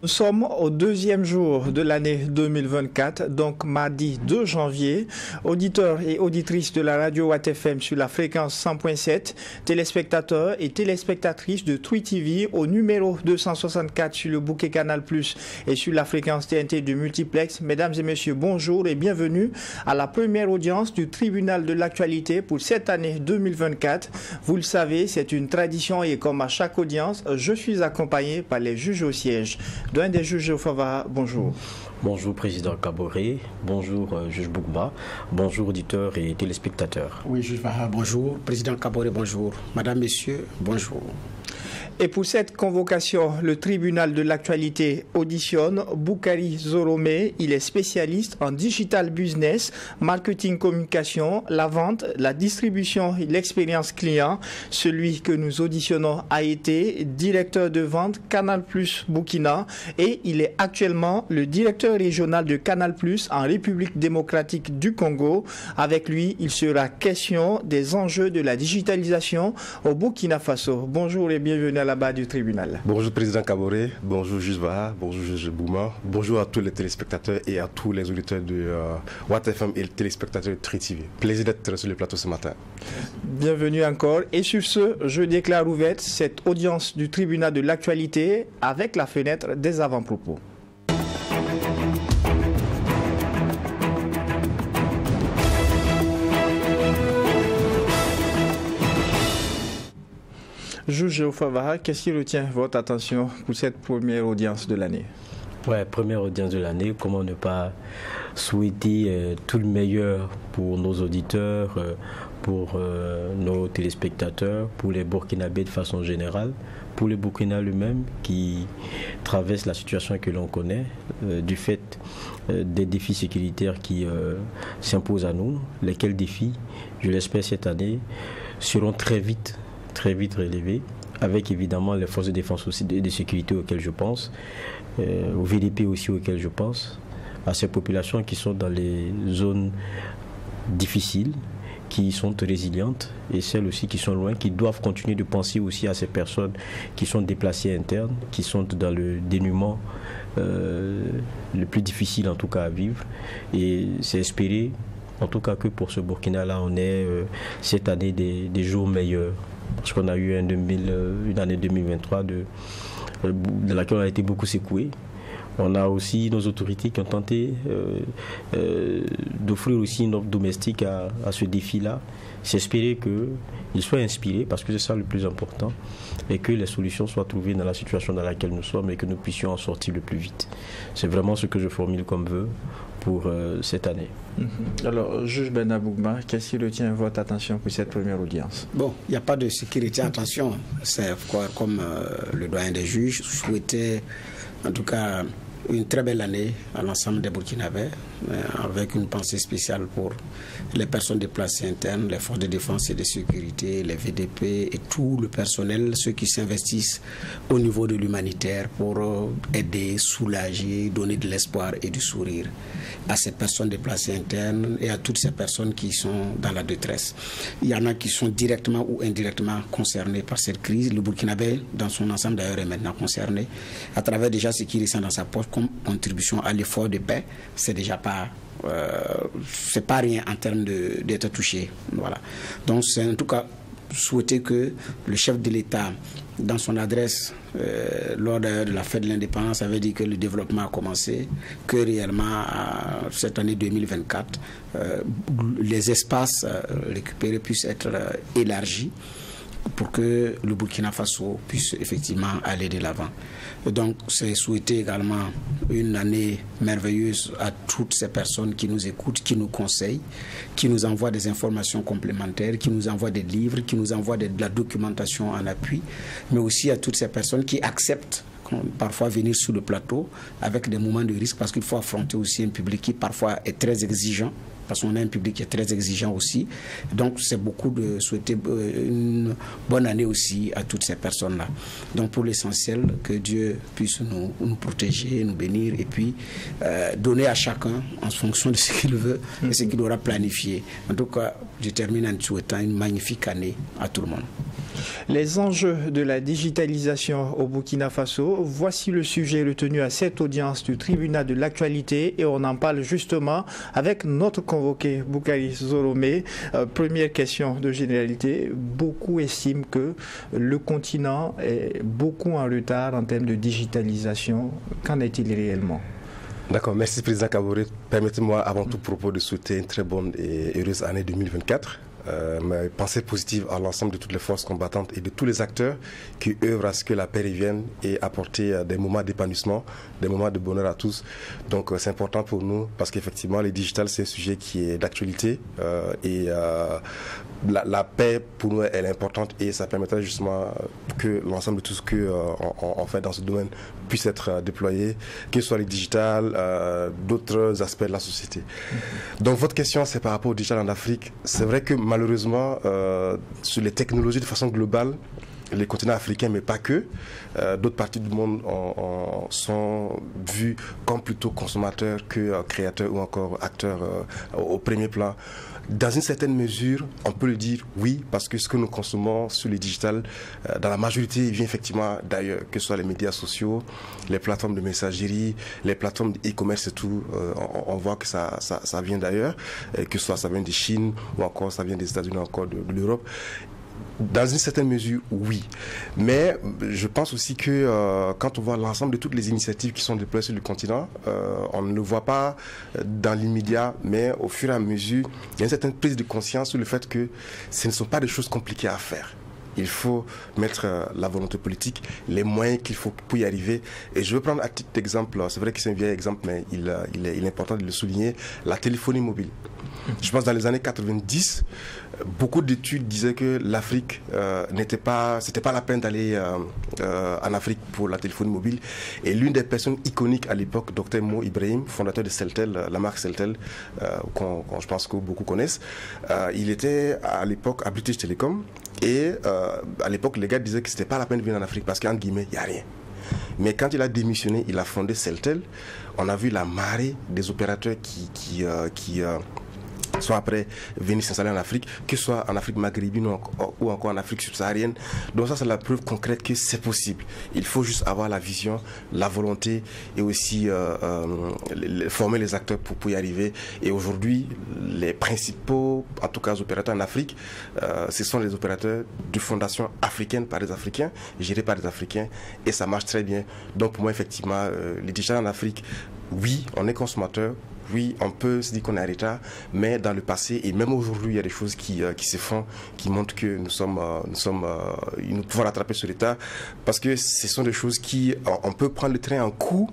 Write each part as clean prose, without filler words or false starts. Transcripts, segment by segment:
Nous sommes au deuxième jour de l'année 2024, donc mardi 2 janvier. Auditeurs et auditrices de la radio Watt FM sur la fréquence 100.7, téléspectateurs et téléspectatrices de Twi TV au numéro 264 sur le bouquet Canal Plus et sur la fréquence TNT du multiplex. Mesdames et messieurs, bonjour et bienvenue à la première audience du tribunal de l'actualité pour cette année 2024. Vous le savez, c'est une tradition et comme à chaque audience, je suis accompagné par les juges au siège. D'un des juges au Fava, bonjour. Bonjour Président Kaboré, bonjour juge Bougma, bonjour auditeurs et téléspectateurs. Oui, juge Vaha, bonjour. Président Kaboré, bonjour. Madame, Messieurs, bonjour. Et pour cette convocation, le tribunal de l'actualité auditionne Boukari Zoromé. Il est spécialiste en digital business, marketing communication, la vente, la distribution et l'expérience client. Celui que nous auditionnons a été directeur de vente Canal Plus Burkina et il est actuellement le directeur régional de Canal Plus en République démocratique du Congo. Avec lui, il sera question des enjeux de la digitalisation au Burkina Faso. Bonjour et bienvenue à la barre du tribunal. Bonjour Président Kaboré, bonjour juge Vaha, bonjour juge Bouma, bonjour à tous les téléspectateurs et à tous les auditeurs de Watt FM et les téléspectateurs de Twi TV. Plaisir d'être sur le plateau ce matin. Bienvenue encore. Et sur ce, je déclare ouverte cette audience du tribunal de l'actualité avec la fenêtre des avant-propos. Juge Ofavaha, qu'est-ce qui retient votre attention pour cette première audience de l'année? Ouais, première audience de l'année, comment ne pas souhaiter tout le meilleur pour nos auditeurs, pour nos téléspectateurs, pour les Burkinabés de façon générale, pour le Burkina lui-même qui traverse la situation que l'on connaît, du fait des défis sécuritaires qui s'imposent à nous, lesquels défis, je l'espère cette année, seront très vite relevés, avec évidemment les forces de défense aussi de sécurité auxquelles je pense, au VDP aussi auxquelles je pense, à ces populations qui sont dans les zones difficiles, qui sont résilientes et celles aussi qui sont loin, qui doivent continuer de penser aussi à ces personnes qui sont déplacées internes, qui sont dans le dénuement le plus difficile en tout cas à vivre. Et c'est espérer en tout cas que pour ce Burkina-là, on ait cette année des jours meilleurs. Parce qu'on a eu une année 2023 de laquelle on a été beaucoup secoué. On a aussi nos autorités qui ont tenté d'offrir aussi une offre domestique à ce défi-là. C'est espérer qu'ils soient inspirés, parce que c'est ça le plus important, et que les solutions soient trouvées dans la situation dans laquelle nous sommes et que nous puissions en sortir le plus vite. C'est vraiment ce que je formule comme vœu pour cette année. Alors, juge Bernard Bougma, qu'est-ce qui retient votre attention pour cette première audience? Bon, il n'y a pas de ce qui retient attention. C'est comme le doyen des juges souhaitait, en tout cas, une très belle année à l'ensemble des Burkinabés, avec une pensée spéciale pour les personnes déplacées internes, les forces de défense et de sécurité, les VDP et tout le personnel, ceux qui s'investissent au niveau de l'humanitaire pour aider, soulager, donner de l'espoir et du sourire à ces personnes déplacées internes et à toutes ces personnes qui sont dans la détresse. Il y en a qui sont directement ou indirectement concernés par cette crise. Le Burkinabé, dans son ensemble d'ailleurs, est maintenant concerné à travers déjà ce qui ressent dans sa poche comme contribution à l'effort de paix. C'est déjà pas c'est pas rien en termes d'être touché. Voilà. Donc c'est en tout cas souhaiter que le chef de l'État, dans son adresse lors de la fête de l'indépendance, avait dit que le développement a commencé, que réellement cette année 2024 les espaces récupérés puissent être élargis pour que le Burkina Faso puisse effectivement aller de l'avant. Donc, c'est souhaiter également une année merveilleuse à toutes ces personnes qui nous écoutent, qui nous conseillent, qui nous envoient des informations complémentaires, qui nous envoient des livres, qui nous envoient de la documentation en appui, mais aussi à toutes ces personnes qui acceptent parfois venir sur le plateau avec des moments de risque, parce qu'il faut affronter aussi un public qui parfois est très exigeant, parce qu'on a un public qui est très exigeant aussi. Donc c'est beaucoup de souhaiter une bonne année aussi à toutes ces personnes-là. Donc pour l'essentiel, que Dieu puisse nous protéger, nous bénir et puis donner à chacun en fonction de ce qu'il veut et ce qu'il aura planifié. En tout cas, je termine en souhaitant une magnifique année à tout le monde. Les enjeux de la digitalisation au Burkina Faso, voici le sujet retenu à cette audience du tribunal de l'actualité et on en parle justement avec notre convoqué Boukari Zoromé. Première question de généralité, beaucoup estiment que le continent est beaucoup en retard en termes de digitalisation. Qu'en est-il réellement ? D'accord, merci Président Kaboré. Permettez-moi avant tout propos de souhaiter une très bonne et heureuse année 2024. Mes pensées positives à l'ensemble de toutes les forces combattantes et de tous les acteurs qui œuvrent à ce que la paix revienne et apporter des moments d'épanouissement, des moments de bonheur à tous. Donc c'est important pour nous parce qu'effectivement les digital c'est un sujet qui est d'actualité et la paix pour nous elle est importante et ça permettra justement que l'ensemble de tout ce qu'on fait dans ce domaine puisse être déployé, que ce soit les digital, d'autres aspects de la société. Donc votre question c'est par rapport au digital en Afrique. C'est vrai que malheureusement sur les technologies de façon globale, les continents africains, mais pas que, d'autres parties du monde sont vus comme plutôt consommateurs que créateurs ou encore acteurs au premier plan. Dans une certaine mesure, on peut le dire oui, parce que ce que nous consommons sur les digital, dans la majorité, il vient effectivement d'ailleurs, que ce soit les médias sociaux, les plateformes de messagerie, les plateformes d'e-commerce et tout, on voit que ça vient d'ailleurs, que ce soit ça vient de Chine ou encore ça vient des États-Unis ou encore de l'Europe. Dans une certaine mesure, oui. Mais je pense aussi que quand on voit l'ensemble de toutes les initiatives qui sont déployées sur le continent, on ne le voit pas dans l'immédiat, mais au fur et à mesure, il y a une certaine prise de conscience sur le fait que ce ne sont pas des choses compliquées à faire. Il faut mettre la volonté politique, les moyens qu'il faut pour y arriver. Et je veux prendre à titre d'exemple, c'est vrai que c'est un vieil exemple, mais il est important de le souligner, la téléphonie mobile. Je pense que dans les années 90, beaucoup d'études disaient que l'Afrique c'était pas la peine d'aller en Afrique pour la téléphonie mobile. Et l'une des personnes iconiques à l'époque, Dr Mo Ibrahim, fondateur de Celtel, la marque Celtel, je pense que beaucoup connaissent, il était à l'époque à British Telecom. Et à l'époque, les gars disaient que c'était pas la peine de venir en Afrique parce qu'en guillemets, il n'y a rien. Mais quand il a démissionné, il a fondé Celtel. On a vu la marée des opérateurs qui soit après venir s'installer en Afrique, que ce soit en Afrique maghrébine ou encore en Afrique subsaharienne. Donc ça, c'est la preuve concrète que c'est possible. Il faut juste avoir la vision, la volonté et aussi former les acteurs pour y arriver. Et aujourd'hui, les principaux, en tout cas, opérateurs en Afrique, ce sont les opérateurs de fondations africaines par des Africains, gérés par des Africains, et ça marche très bien. Donc pour moi, effectivement, les digital en Afrique, oui, on est consommateur. Oui, on peut se dire qu'on est en retard, mais dans le passé et même aujourd'hui, il y a des choses qui se font, qui montrent que nous pouvons rattraper ce retard, parce que ce sont des choses on peut prendre le train en coup,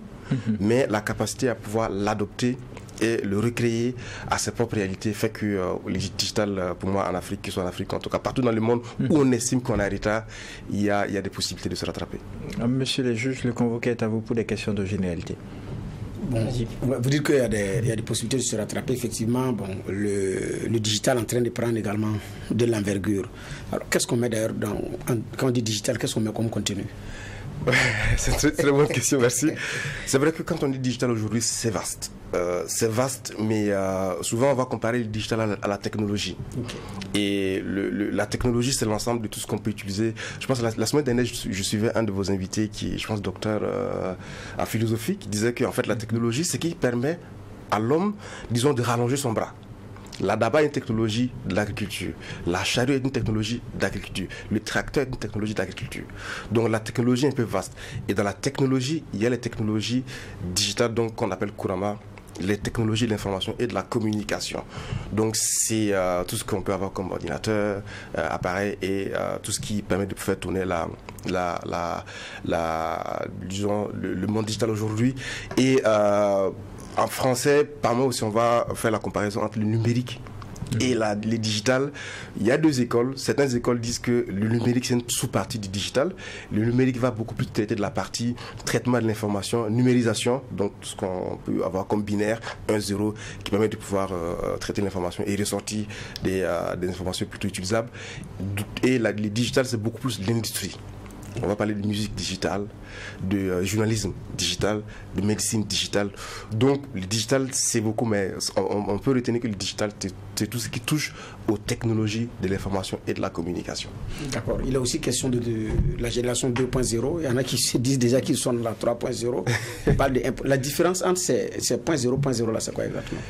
mais la capacité à pouvoir l'adopter et le recréer à ses propres réalités fait que les digital, pour moi, en Afrique, que ce soit en Afrique, en tout cas partout dans le monde où on estime qu'on est en retard, il y a des possibilités de se rattraper. Monsieur le juge, le convoqué est à vous pour des questions de généralité. Bon, vous dites qu'il y a des possibilités de se rattraper. Effectivement, bon, le digital est en train de prendre également de l'envergure. Alors, qu'est-ce qu'on met d'ailleurs quand on dit digital, qu'est-ce qu'on met comme contenu? C'est une très bonne question, merci. C'est vrai que quand on dit digital aujourd'hui, c'est vaste. Mais souvent on va comparer le digital à la technologie. Okay. Et la technologie, c'est l'ensemble de tout ce qu'on peut utiliser. Je pense que la semaine dernière, je suivais un de vos invités qui est, je pense, docteur en philosophie, qui disait qu'en fait la technologie, c'est qui permet à l'homme, disons, de rallonger son bras. La daba est une technologie de l'agriculture. La charrue est une technologie d'agriculture. Le tracteur est une technologie d'agriculture. Donc la technologie est un peu vaste. Et dans la technologie, il y a les technologies digitales, donc qu'on appelle couramment les technologies de l'information et de la communication. Donc c'est tout ce qu'on peut avoir comme ordinateur, appareil et tout ce qui permet de faire tourner disons, le monde digital aujourd'hui. Et en français, par moi aussi, on va faire la comparaison entre le numérique et les digital. Il y a deux écoles. Certaines écoles disent que le numérique, c'est une sous-partie du digital. Le numérique va beaucoup plus traiter de la partie traitement de l'information, numérisation, donc ce qu'on peut avoir comme binaire, 1-0, qui permet de pouvoir traiter l'information et ressortir des informations plutôt utilisables. Et les digital, c'est beaucoup plus l'industrie. On va parler de musique digitale, de journalisme digital, de médecine digitale. Donc le digital c'est beaucoup, mais on peut retenir que le digital c'est tout ce qui touche aux technologies de l'information et de la communication. D'accord. Il est aussi question de la génération 2.0. Il y en a qui se disent déjà qu'ils sont dans la 3.0. On parle de la différence entre ces 0.0 là, c'est quoi exactement?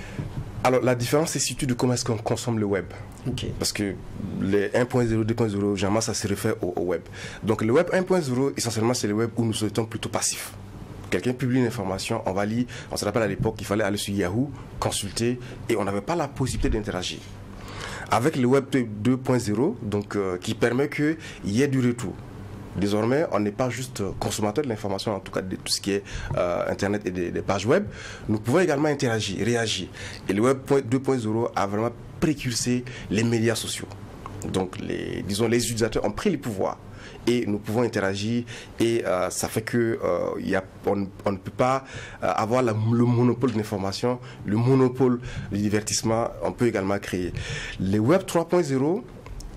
Alors la différence se situe de comment est-ce qu'on consomme le web. Okay. Parce que les 1.0, 2.0, généralement ça se réfère au web. Donc le web 1.0, essentiellement c'est le web où nous sommes plutôt passifs. Quelqu'un publie une information, on va lire, on se rappelle à l'époque qu'il fallait aller sur Yahoo, consulter, et on n'avait pas la possibilité d'interagir. Avec le web 2.0, donc qui permet qu'il y ait du retour. Désormais, on n'est pas juste consommateur de l'information, en tout cas de tout ce qui est Internet et des pages web. Nous pouvons également interagir, réagir. Et le web 2.0 a vraiment précursé les médias sociaux. Donc, les utilisateurs ont pris les pouvoirs. Et nous pouvons interagir et ça fait que on ne peut pas avoir le monopole de l'information, le monopole du divertissement, on peut également créer. Le web 3.0,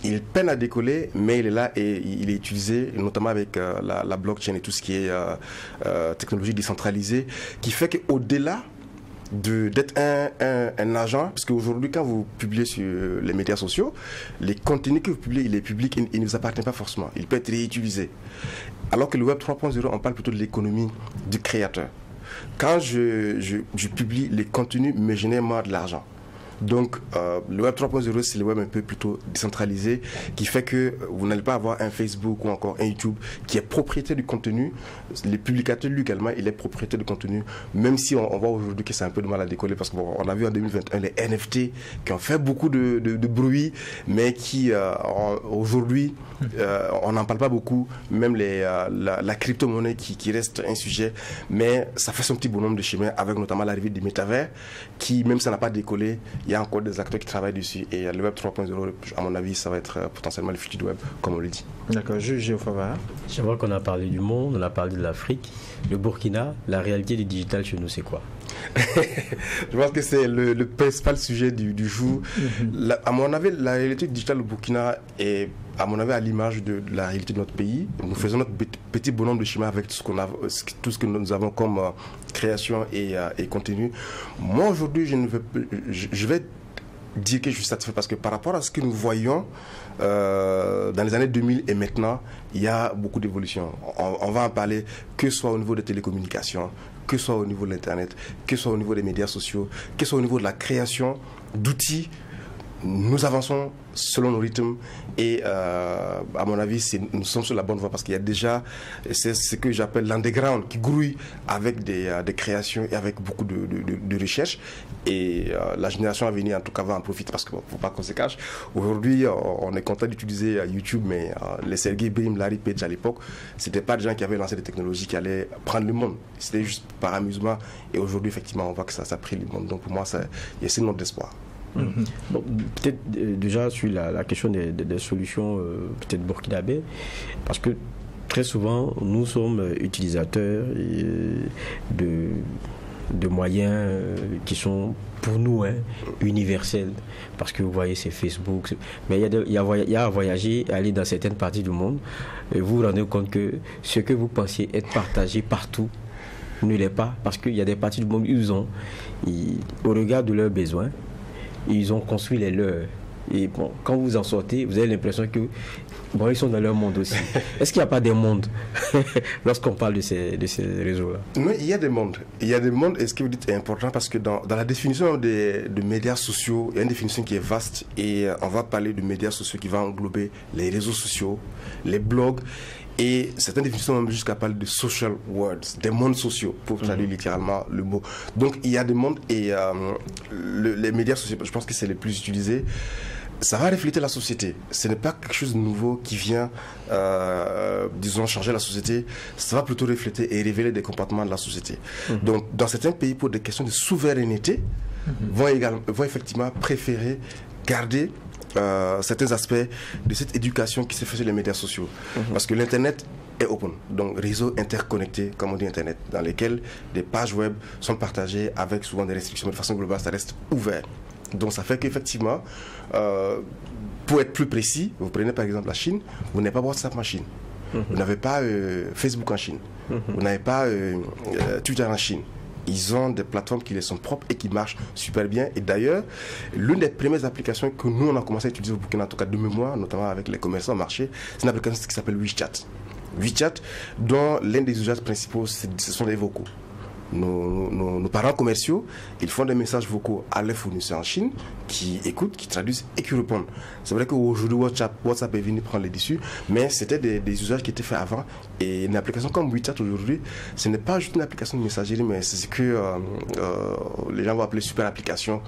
il peine à décoller, mais il est là et il est utilisé, notamment avec la blockchain et tout ce qui est technologie décentralisée, qui fait qu'au-delà d'être un agent, parce qu'aujourd'hui, quand vous publiez sur les médias sociaux, les contenus que vous publiez, il est public, il ne vous appartient pas forcément. Il peut être réutilisé. Alors que le Web 3.0, on parle plutôt de l'économie du créateur. Quand je publie les contenus, me génère moi de l'argent. Donc, le Web 3.0, c'est le web un peu plutôt décentralisé, qui fait que vous n'allez pas avoir un Facebook ou encore un YouTube qui est propriétaire du contenu. Les publicateurs, lui également, il est propriétaire du contenu, même si on voit aujourd'hui que c'est un peu de mal à décoller, parce qu'on a vu en 2021 les NFT qui ont fait beaucoup de bruit, mais qui, aujourd'hui, on n'en parle pas beaucoup, même la crypto-monnaie qui reste un sujet, mais ça fait son petit bonhomme de chemin, avec notamment l'arrivée du métavers, qui, même si ça n'a pas décollé, il y a encore des acteurs qui travaillent dessus. Et le Web 3.0, à mon avis, ça va être potentiellement le futur du Web, comme on le dit. D'accord, Géoffava. Je vois qu'on a parlé du monde, on a parlé de l'Afrique. Le Burkina, la réalité du digital chez nous, c'est quoi? Je pense que c'est le principal sujet du jour. À mon avis, la réalité digitale au Burkina est, à mon avis, à l'image de la réalité de notre pays. Nous faisons notre petit bonhomme de chemin avec tout ce que nous avons comme création et contenu. Moi, aujourd'hui, je vais dire que je suis satisfait parce que par rapport à ce que nous voyons dans les années 2000 et maintenant, il y a beaucoup d'évolution. On va en parler, que ce soit au niveau des télécommunications, que ce soit au niveau de l'Internet, que ce soit au niveau des médias sociaux, que ce soit au niveau de la création d'outils. Nous avançons selon nos rythmes et à mon avis nous sommes sur la bonne voie parce qu'il y a déjà ce que j'appelle l'underground qui grouille avec des créations et avec beaucoup de recherches et la génération à venir en tout cas va en profiter parce qu'il ne faut pas qu'on se cache. Aujourd'hui on est content d'utiliser YouTube, mais les Sergey Brin, Larry Page à l'époque, c'était pas des gens qui avaient lancé des technologies qui allaient prendre le monde, c'était juste par amusement et aujourd'hui effectivement on voit que ça a pris le monde, donc pour moi il y a une note d'espoir. Bon, peut-être déjà sur la question des solutions peut-être burkinabé, parce que très souvent nous sommes utilisateurs de moyens qui sont pour nous universels, parce que vous voyez c'est Facebook, mais il y a à voyager, aller dans certaines parties du monde et vous vous rendez compte que ce que vous pensiez être partagé partout ne l'est pas, parce qu'il y a des parties du monde où au regard de leurs besoins, ils ont construit les leurs. Et bon, quand vous en sortez, vous avez l'impression que ils sont dans leur monde aussi. Est-ce qu'il n'y a pas des mondes lorsqu'on parle de ces réseaux-là? Non, il y a des mondes. Il y a des mondes, et ce que vous dites est important parce que dans la définition de médias sociaux, il y a une définition qui est vaste et on va parler de médias sociaux qui va englober les réseaux sociaux, les blogs. Et certaines définitions même jusqu'à parler de social worlds, des mondes sociaux, pour traduire littéralement le mot. Donc il y a des mondes et les médias sociaux, je pense que c'est les plus utilisés. Ça va refléter la société. Ce n'est pas quelque chose de nouveau qui vient, disons, changer la société. Ça va plutôt refléter et révéler des comportements de la société. Donc dans certains pays, pour des questions de souveraineté, vont effectivement préférer garder certains aspects de cette éducation qui se fait sur les médias sociaux. Parce que l'Internet est open, donc réseau interconnecté, comme on dit Internet, dans lesquels des pages web sont partagées avec souvent des restrictions, mais de façon globale, ça reste ouvert. Donc ça fait qu'effectivement, pour être plus précis, vous prenez par exemple la Chine, vous n'avez pas WhatsApp machine. Vous n'avez pas Facebook en Chine. Vous n'avez pas Twitter en Chine. Ils ont des plateformes qui les sont propres et qui marchent super bien. Et d'ailleurs, l'une des premières applications que nous, on a commencé à utiliser au Burkina, en tout cas de mémoire, notamment avec les commerçants au marché, c'est une application qui s'appelle WeChat. WeChat, dont l'un des usages principaux, ce sont les vocaux. Nos parents commerciaux, ils font des messages vocaux à leurs fournisseurs en Chine qui écoutent, qui traduisent et qui répondent. C'est vrai qu'aujourd'hui WhatsApp est venu prendre les dessus, mais c'était des usages qui étaient faits avant. Et une application comme WeChat aujourd'hui, ce n'est pas juste une application de messagerie, mais c'est ce que les gens vont appeler super application,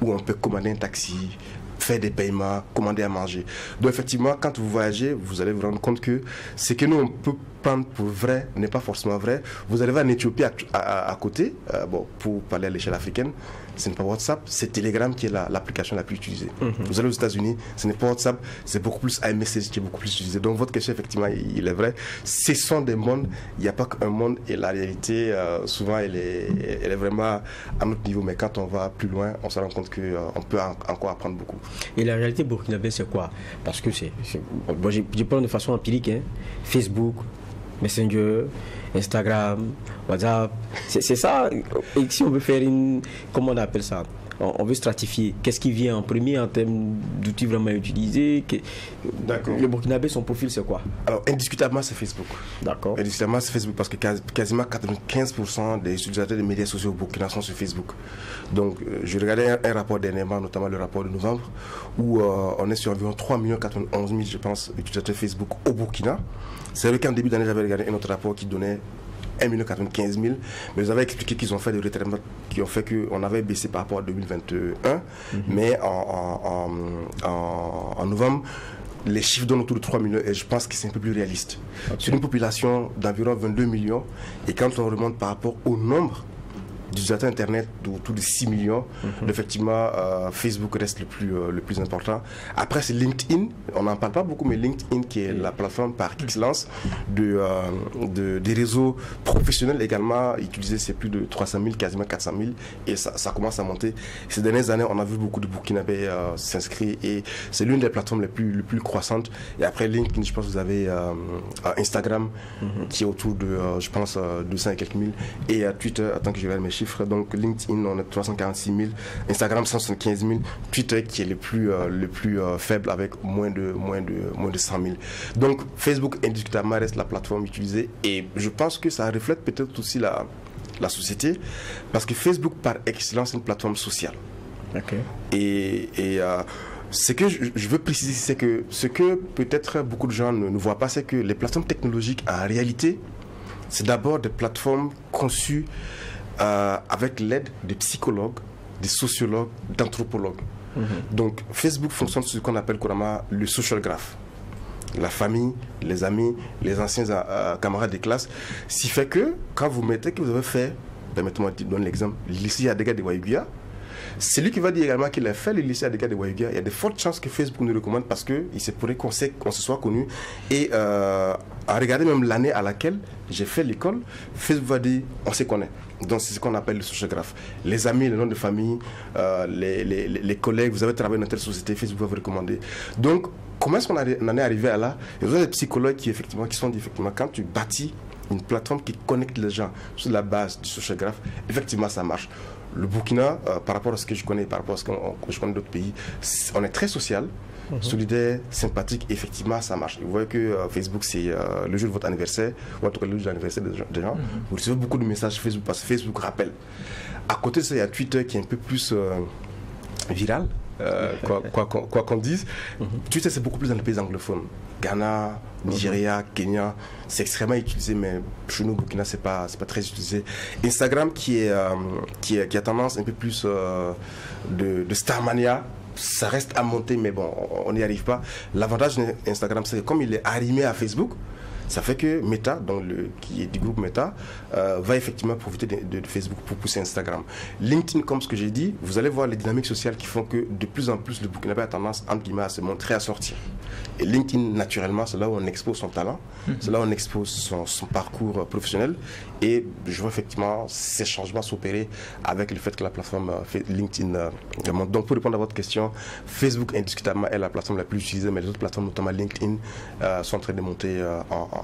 où on peut commander un taxi, faire des paiements, commander à manger. Donc effectivement, quand vous voyagez, vous allez vous rendre compte que ce que nous on peut prendre pour vrai n'est pas forcément vrai. Vous arrivez en Éthiopie à côté, pour parler à l'échelle africaine, ce n'est pas WhatsApp, c'est Telegram qui est l'application la plus utilisée. Vous allez aux États-Unis, ce n'est pas WhatsApp, c'est beaucoup plus iMessage qui est beaucoup plus utilisé. Donc votre question, effectivement, il est vrai. Ce sont des mondes, il n'y a pas qu'un monde, et la réalité, souvent, elle est vraiment à notre niveau. Mais quand on va plus loin, on se rend compte qu'on peut encore apprendre beaucoup. Et la réalité burkinabé, c'est quoi? Parce que bon, je parle de façon empirique, hein. Facebook, Messenger, Instagram, WhatsApp, c'est ça. Et si on veut faire comment on appelle ça? On veut stratifier. Qu'est-ce qui vient en premier en termes d'outils vraiment utilisés? D'accord. Le burkinabé, son profil, c'est quoi? Alors, indiscutablement, c'est Facebook. D'accord. Indiscutablement, c'est Facebook parce que quasiment 95% des utilisateurs des médias sociaux au Burkina sont sur Facebook. Donc, je regardais un rapport dernièrement, notamment le rapport de novembre, où on est sur environ 3 91 000, je pense, utilisateurs Facebook au Burkina. C'est vrai qu'en début d'année, j'avais regardé un autre rapport qui donnait 1 95 000, mais vous avez expliqué qu'ils ont fait des retraitements qui ont fait qu'on avait baissé par rapport à 2021, mais en novembre, les chiffres donnent autour de 3 millions et je pense que c'est un peu plus réaliste. Okay. Sur une population d'environ 22 millions, et quand on remonte par rapport au nombre d'utilisateurs Internet autour de 6 millions, effectivement, Facebook reste le plus important. Après, c'est LinkedIn. On n'en parle pas beaucoup, mais LinkedIn, qui est la plateforme par excellence des réseaux professionnels également utilisés, c'est plus de 300 000, quasiment 400 000, et ça commence à monter. Ces dernières années, on a vu beaucoup de Burkinabés s'inscrire, et c'est l'une des plateformes les plus croissantes. Et après LinkedIn, je pense que vous avez Instagram, qui est autour de, je pense, 200 et quelques mille, et Twitter, attends que je regarde mes chiffres. Donc LinkedIn, on a 346 000, Instagram 175 000, Twitter qui est le plus faible avec moins de 100 000. Donc Facebook indiscutablement reste la plateforme utilisée, et je pense que ça reflète peut-être aussi la société, parce que Facebook par excellence est une plateforme sociale. Okay. Et ce que je veux préciser, c'est que ce que peut-être beaucoup de gens ne voient pas, c'est que les plateformes technologiques en réalité, c'est d'abord des plateformes conçues avec l'aide des psychologues, des sociologues, d'anthropologues. Donc Facebook fonctionne sur ce qu'on appelle couramment le social graph. La famille, les amis, les anciens camarades de classe. Ce qui fait que quand vous mettez que vous avez fait, permettez-moi de donner l'exemple, le lycée Adega de Waïguia, c'est lui qui va dire également qu'il a fait le lycée Adega de Waïguia. Il y a de fortes chances que Facebook nous recommande parce qu'il se pourrait qu'on se soit connu. Et à regarder même l'année à laquelle j'ai fait l'école, Facebook va dire on se connaît. Donc c'est ce qu'on appelle le social graph. Les amis, les noms de famille, les collègues, vous avez travaillé dans telle société, Facebook va vous recommander. Donc comment est-ce qu'on en est arrivé à là? Il y a des psychologues qui sont dit effectivement quand tu bâtis une plateforme qui connecte les gens sur la base du social graph, effectivement ça marche. Le Burkina, par rapport à ce que je connais, par rapport à ce que je connais d'autres pays, on est très social, solidaire, sympathique, effectivement ça marche. Vous voyez que Facebook, c'est le jour de votre anniversaire, ou en tout cas le jour de l'anniversaire des gens, vous recevez beaucoup de messages Facebook parce que Facebook rappelle. À côté de ça, il y a Twitter qui est un peu plus viral, quoi qu'on dise. Twitter, c'est beaucoup plus dans les pays anglophones. Ghana, Nigeria, Kenya, c'est extrêmement utilisé, mais chez nous, Burkina, c'est pas très utilisé. Instagram, qui a tendance un peu plus de Starmania, ça reste à monter, mais bon, on n'y arrive pas. L'avantage d'Instagram, c'est que comme il est arrimé à Facebook, ça fait que Meta, qui est du groupe Meta, va effectivement profiter de Facebook pour pousser Instagram. LinkedIn, comme ce que j'ai dit, vous allez voir les dynamiques sociales qui font que de plus en plus le Burkinabé a tendance, entre guillemets, à se montrer, à sortir. Et LinkedIn, naturellement, c'est là où on expose son talent, c'est là où on expose son parcours professionnel. Et je vois effectivement ces changements s'opérer avec le fait que la plateforme LinkedIn monte. Donc pour répondre à votre question, Facebook indiscutablement est la plateforme la plus utilisée, mais les autres plateformes, notamment LinkedIn, sont en train de monter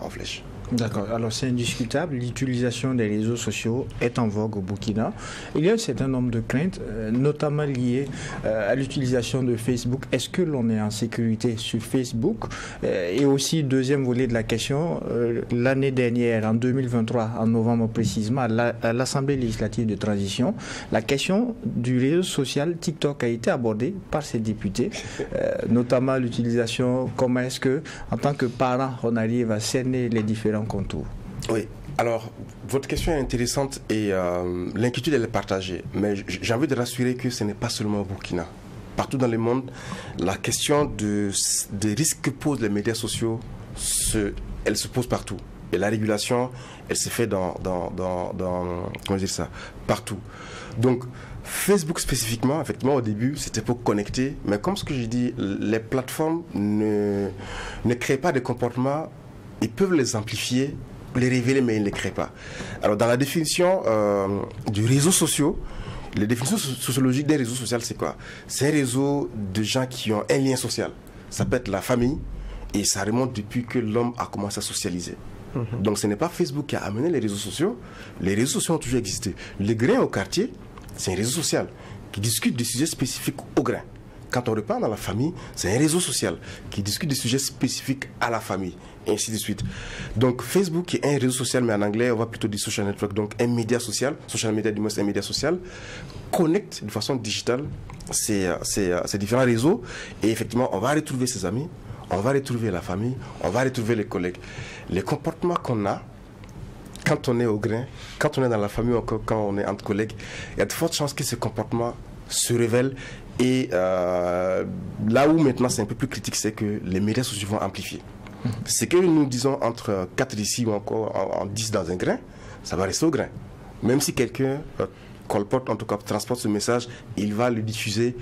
en flèche. D'accord, alors c'est indiscutable, l'utilisation des réseaux sociaux est en vogue au Burkina. Il y a un certain nombre de craintes, notamment liées à l'utilisation de Facebook. Est-ce que l'on est en sécurité sur Facebook? Et aussi, deuxième volet de la question, l'année dernière, en 2023, en novembre précisément, à l'Assemblée législative de transition, la question du réseau social TikTok a été abordée par ces députés, notamment l'utilisation, comment est-ce que, en tant que parent, on arrive à cerner les différents contours. Oui, alors votre question est intéressante et l'inquiétude elle est partagée, mais j'ai envie de rassurer que ce n'est pas seulement au Burkina. Partout dans le monde, la question des risques que posent les médias sociaux, elle se pose partout. Et la régulation, elle se fait comment dire ça, partout. Donc, Facebook spécifiquement, effectivement, au début, c'était pour connecter, mais comme ce que j'ai dit, les plateformes ne créent pas de comportements. Ils peuvent les amplifier, les révéler, mais ils ne les créent pas. Alors, dans la définition du réseau social, les définitions sociologiques d'un réseau social, c'est quoi? C'est un réseau de gens qui ont un lien social. Ça peut être la famille, et ça remonte depuis que l'homme a commencé à socialiser. Donc, ce n'est pas Facebook qui a amené les réseaux sociaux. Les réseaux sociaux ont toujours existé. Le grain au quartier, c'est un réseau social qui discute de sujets spécifiques au grain. Quand on repart dans la famille, c'est un réseau social qui discute des sujets spécifiques à la famille, et ainsi de suite. Donc, Facebook est un réseau social, mais en anglais, on va plutôt dire social network, donc un média social, social media, du moins, c'est un média social, connecte de façon digitale ces différents réseaux, et effectivement, on va retrouver ses amis, on va retrouver la famille, on va retrouver les collègues. Les comportements qu'on a, quand on est au grain, quand on est dans la famille, ou quand on est entre collègues, il y a de fortes chances que ces comportements se révèlent. Et là où maintenant c'est un peu plus critique, c'est que les médias sociaux vont amplifier. Ce que nous disons entre 4 ici ou encore en 10 dans un grain, ça va rester au grain. Même si quelqu'un colporte, en tout cas transporte ce message, il va le diffuser,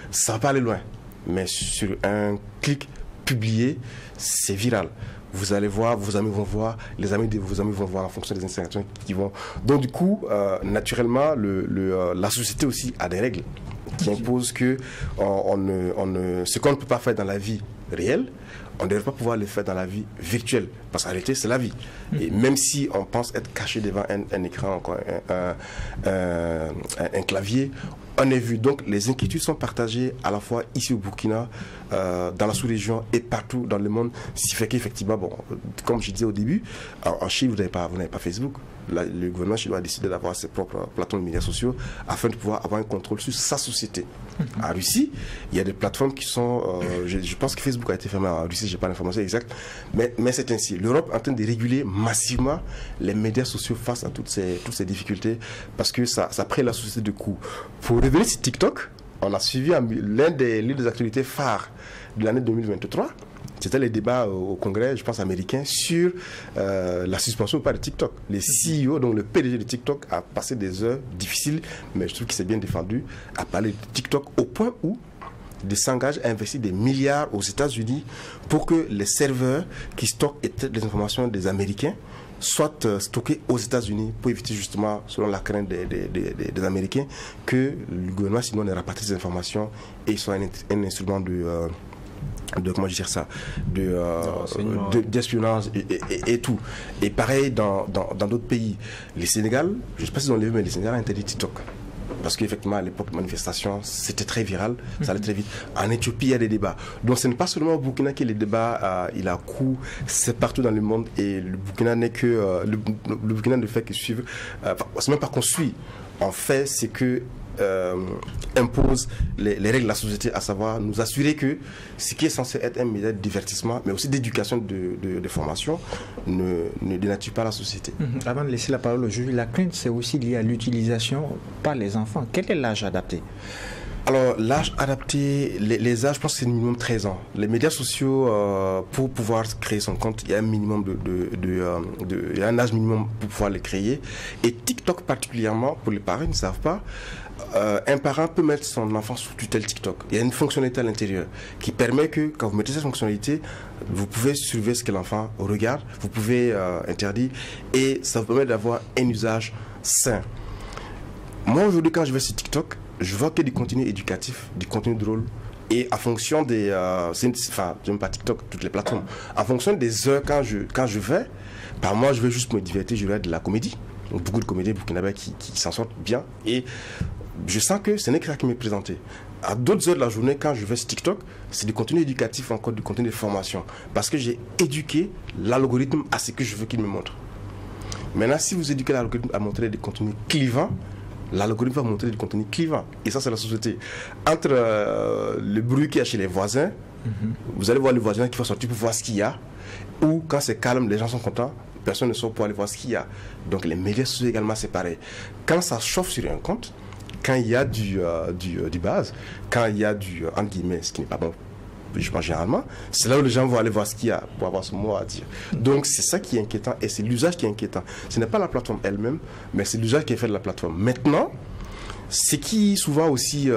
ça va pas aller loin. Mais sur un clic publié, c'est viral. Vous allez voir, vos amis vont voir, les amis de vos amis vont voir en fonction des interactions qui vont. Donc du coup, naturellement, la société aussi a des règles qui imposent que ce qu'on ne peut pas faire dans la vie réelle, on ne devrait pas pouvoir le faire dans la vie virtuelle. Parce qu'en réalité, c'est la vie. Et même si on pense être caché devant un écran, un clavier, on est vu. Donc les inquiétudes sont partagées à la fois ici au Burkina, dans la sous-région et partout dans le monde. Ce qui fait qu'effectivement, bon, comme je disais au début, en Chine, vous n'avez pas Facebook. Le gouvernement chinois a décidé d'avoir ses propres plateformes de médias sociaux afin de pouvoir avoir un contrôle sur sa société. En Russie, il y a des plateformes qui sont... je pense que Facebook a été fermé en Russie, je n'ai pas l'information exacte, mais c'est ainsi. L'Europe est en train de réguler massivement les médias sociaux face à toutes ces difficultés parce que ça prend la société de coup. Pour revenir sur TikTok, on a suivi l'une des actualités phares de l'année 2023. C'était les débats au Congrès, je pense, américain, sur la suspension ou pas de TikTok. Les CEO, donc le PDG de TikTok, a passé des heures difficiles, mais je trouve qu'il s'est bien défendu, à parler de TikTok au point où il s'engage à investir des milliards aux États-Unis pour que les serveurs qui stockent et traitent les informations des Américains soient stockés aux États-Unis pour éviter justement, selon la crainte des Américains, que le gouvernement sinon ne rapatrie ces informations et soit un instrument comment dire ça, d'espionnage et tout. Et pareil dans d'autres pays. Le Sénégal, je ne sais pas si vous l'avez vu, mais le Sénégal a interdit TikTok. Parce qu'effectivement, à l'époque de manifestation, c'était très viral, ça allait très vite. En Éthiopie, il y a des débats. Donc, ce n'est pas seulement au Burkina que les débats, il a cours, c'est partout dans le monde. Et le Burkina n'est que. Le Burkina ne fait que suivre. C'est même pas qu'on suit. En fait, c'est que. Impose les règles de la société, à savoir nous assurer que ce qui est censé être un média de divertissement, mais aussi d'éducation, de formation, ne dénature pas la société. Avant de laisser la parole au juge, la crainte, c'est aussi lié à l'utilisation par les enfants. Quel est l'âge adapté? Alors, l'âge adapté, les âges, je pense que c'est minimum 13 ans. Les médias sociaux, pour pouvoir créer son compte, il y a un minimum il y a un âge minimum pour pouvoir les créer. Et TikTok particulièrement, pour les parents, ils ne savent pas, un parent peut mettre son enfant sous tutelle TikTok. Il y a une fonctionnalité à l'intérieur qui permet que, quand vous mettez cette fonctionnalité, vous pouvez surveiller ce que l'enfant regarde, vous pouvez interdire, et ça vous permet d'avoir un usage sain. Moi, aujourd'hui, quand je vais sur TikTok, je vois que du contenu éducatif, du contenu drôle Et en fonction des... enfin, j'aime pas TikTok, toutes les plateformes. En fonction des heures quand je vais, par moi, je vais juste me divertir, je regarde de la comédie. Donc, beaucoup de comédiens burkinabés qui s'en sortent bien. Et je sens que ce n'est que ça qui m'est présenté. À d'autres heures de la journée, quand je vais sur TikTok, c'est du contenu éducatif, encore du contenu de formation. Parce que j'ai éduqué l'algorithme à ce que je veux qu'il me montre. Maintenant, si vous éduquez l'algorithme à montrer des contenus clivants, l'algorithme va montrer du contenu clivant. Et ça, c'est la société. Entre le bruit qu'il y a chez les voisins, vous allez voir le voisin qui va sortir pour voir ce qu'il y a. Ou quand c'est calme, les gens sont contents, personne ne sort pour aller voir ce qu'il y a. Donc les médias sociaux également, c'est pareil. Quand ça chauffe sur un compte, quand il y a du buzz, quand il y a du, entre guillemets, ce qui n'est pas bon, je pense généralement, c'est là où les gens vont aller voir ce qu'il y a pour avoir ce mot à dire. Donc c'est ça qui est inquiétant et c'est l'usage qui est inquiétant. Ce n'est pas la plateforme elle-même, mais c'est l'usage qui est fait de la plateforme. Maintenant, ce qui souvent aussi,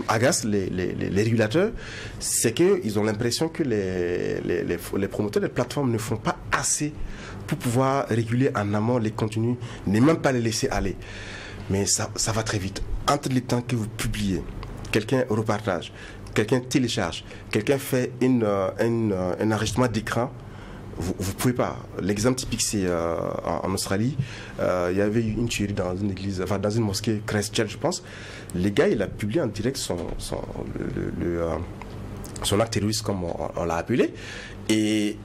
agace les régulateurs, c'est qu'ils ont l'impression que les promoteurs des plateformes ne font pas assez pour pouvoir réguler en amont les contenus, ne même pas les laisser aller. Mais ça va très vite. Entre les temps que vous publiez, quelqu'un repartage, quelqu'un télécharge, quelqu'un fait un enregistrement d'écran, vous ne pouvez pas. L'exemple typique, c'est en Australie, il y avait eu une tuerie dans une église, enfin dans une mosquée Christchurch, je pense. Le gars, il a publié en direct son acte terroriste, comme on l'a appelé. Et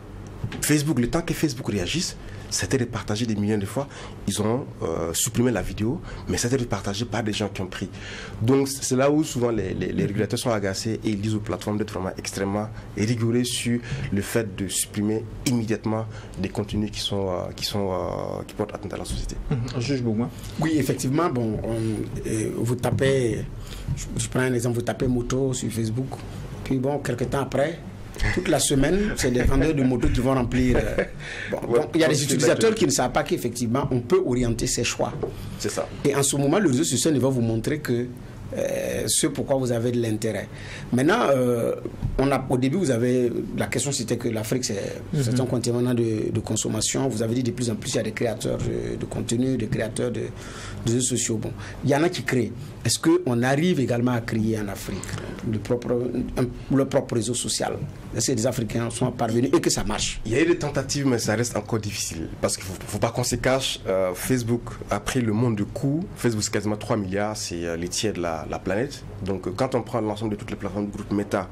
Facebook, le temps que Facebook réagisse, c'était repartagé des millions de fois. Ils ont supprimé la vidéo, mais c'était repartagé par des gens qui ont pris. Donc c'est là où souvent les régulateurs sont agacés et ils disent aux plateformes d'être vraiment extrêmement rigoureux sur le fait de supprimer immédiatement des contenus qui portent atteinte à la société. Juge Bougma. Oui, effectivement, bon, vous tapez, je prends un exemple, vous tapez moto sur Facebook, puis bon, quelques temps après, toute la semaine, c'est des vendeurs de motos qui vont remplir. Donc, il y a des utilisateurs qui ne savent pas qu'effectivement, on peut orienter ses choix. C'est ça. Et en ce moment, le réseau social va vous montrer que ce pourquoi vous avez de l'intérêt. Maintenant, au début, vous avez la question, c'était que l'Afrique, c'est un continent de consommation. Vous avez dit de plus en plus, il y a des créateurs de contenu, des créateurs de réseaux sociaux. Bon, il y en a qui créent. Est-ce qu'on arrive également à créer en Afrique le propre réseau social? Est-ce que les Africains sont parvenus et que ça marche? Il y a eu des tentatives, mais ça reste encore difficile. Parce qu'il ne faut pas qu'on se cache. Facebook a pris le monde de coup. Facebook, c'est quasiment 3 milliards. C'est les tiers de la planète. Donc, quand on prend l'ensemble de toutes les plateformes du groupe Meta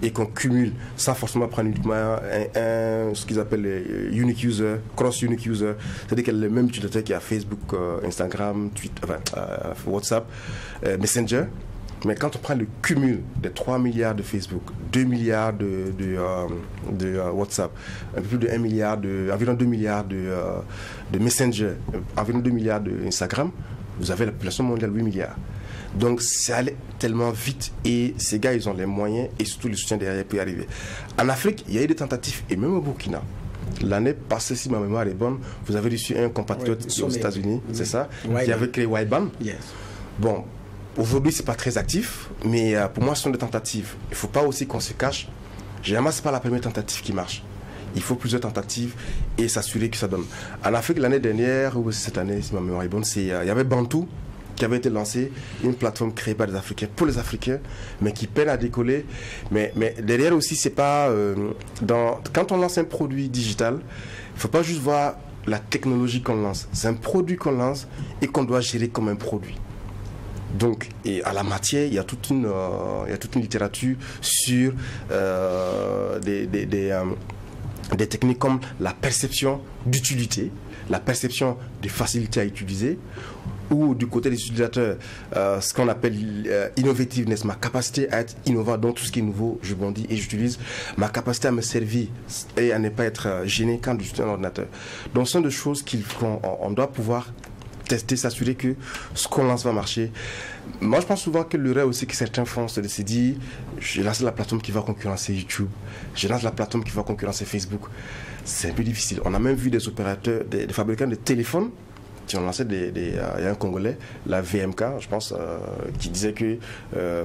et qu'on cumule, sans forcément prendre uniquement ce qu'ils appellent les unique user, cross-unique user, c'est-à-dire qu'il y a le même utilisateur qui a Facebook, Instagram, Twitter, WhatsApp, Messenger. Mais quand on prend le cumul des 3 milliards de Facebook, 2 milliards de WhatsApp, un peu plus de 1 milliard, environ 2 milliards de Messenger, environ 2 milliards d'Instagram, vous avez la population mondiale 8 milliards. Donc ça allait tellement vite et ces gars, ils ont les moyens et surtout le soutien derrière pour y arriver. En Afrique, il y a eu des tentatives et même au Burkina. L'année passée, si ma mémoire est bonne, vous avez reçu un compatriote aux États-Unis, c'est ça, qui avait créé Wideban. Yes. Bon, aujourd'hui, c'est pas très actif, mais pour moi, ce sont des tentatives. Il ne faut pas aussi qu'on se cache. Généralement, ce n'est pas la première tentative qui marche. Il faut plusieurs tentatives et s'assurer que ça donne. En Afrique, l'année dernière, ou cette année, si ma mémoire est bonne, il y avait Bantu qui avait été lancé, une plateforme créée par des Africains, pour les Africains, mais qui peine à décoller. Mais derrière aussi, c'est pas... quand on lance un produit digital, il ne faut pas juste voir la technologie qu'on lance. C'est un produit qu'on lance et qu'on doit gérer comme un produit. Donc, et à la matière, il y a toute une littérature sur des techniques comme la perception d'utilité, la perception de facilité à utiliser, ou du côté des utilisateurs, ce qu'on appelle innovativeness, ma capacité à être innovant dans tout ce qui est nouveau, je bondis et j'utilise, ma capacité à me servir et à ne pas être gêné quand j'utilise un ordinateur. Donc, ce sont des choses qu'on doit pouvoir tester, s'assurer que ce qu'on lance va marcher. Moi, je pense souvent que le rêve aussi que certains font, c'est de se dire, je lance la plateforme qui va concurrencer YouTube, je lance la plateforme qui va concurrencer Facebook. C'est un peu difficile. On a même vu des opérateurs, des fabricants de téléphones qui ont lancé il y a un Congolais, la VMK, je pense, qui disait que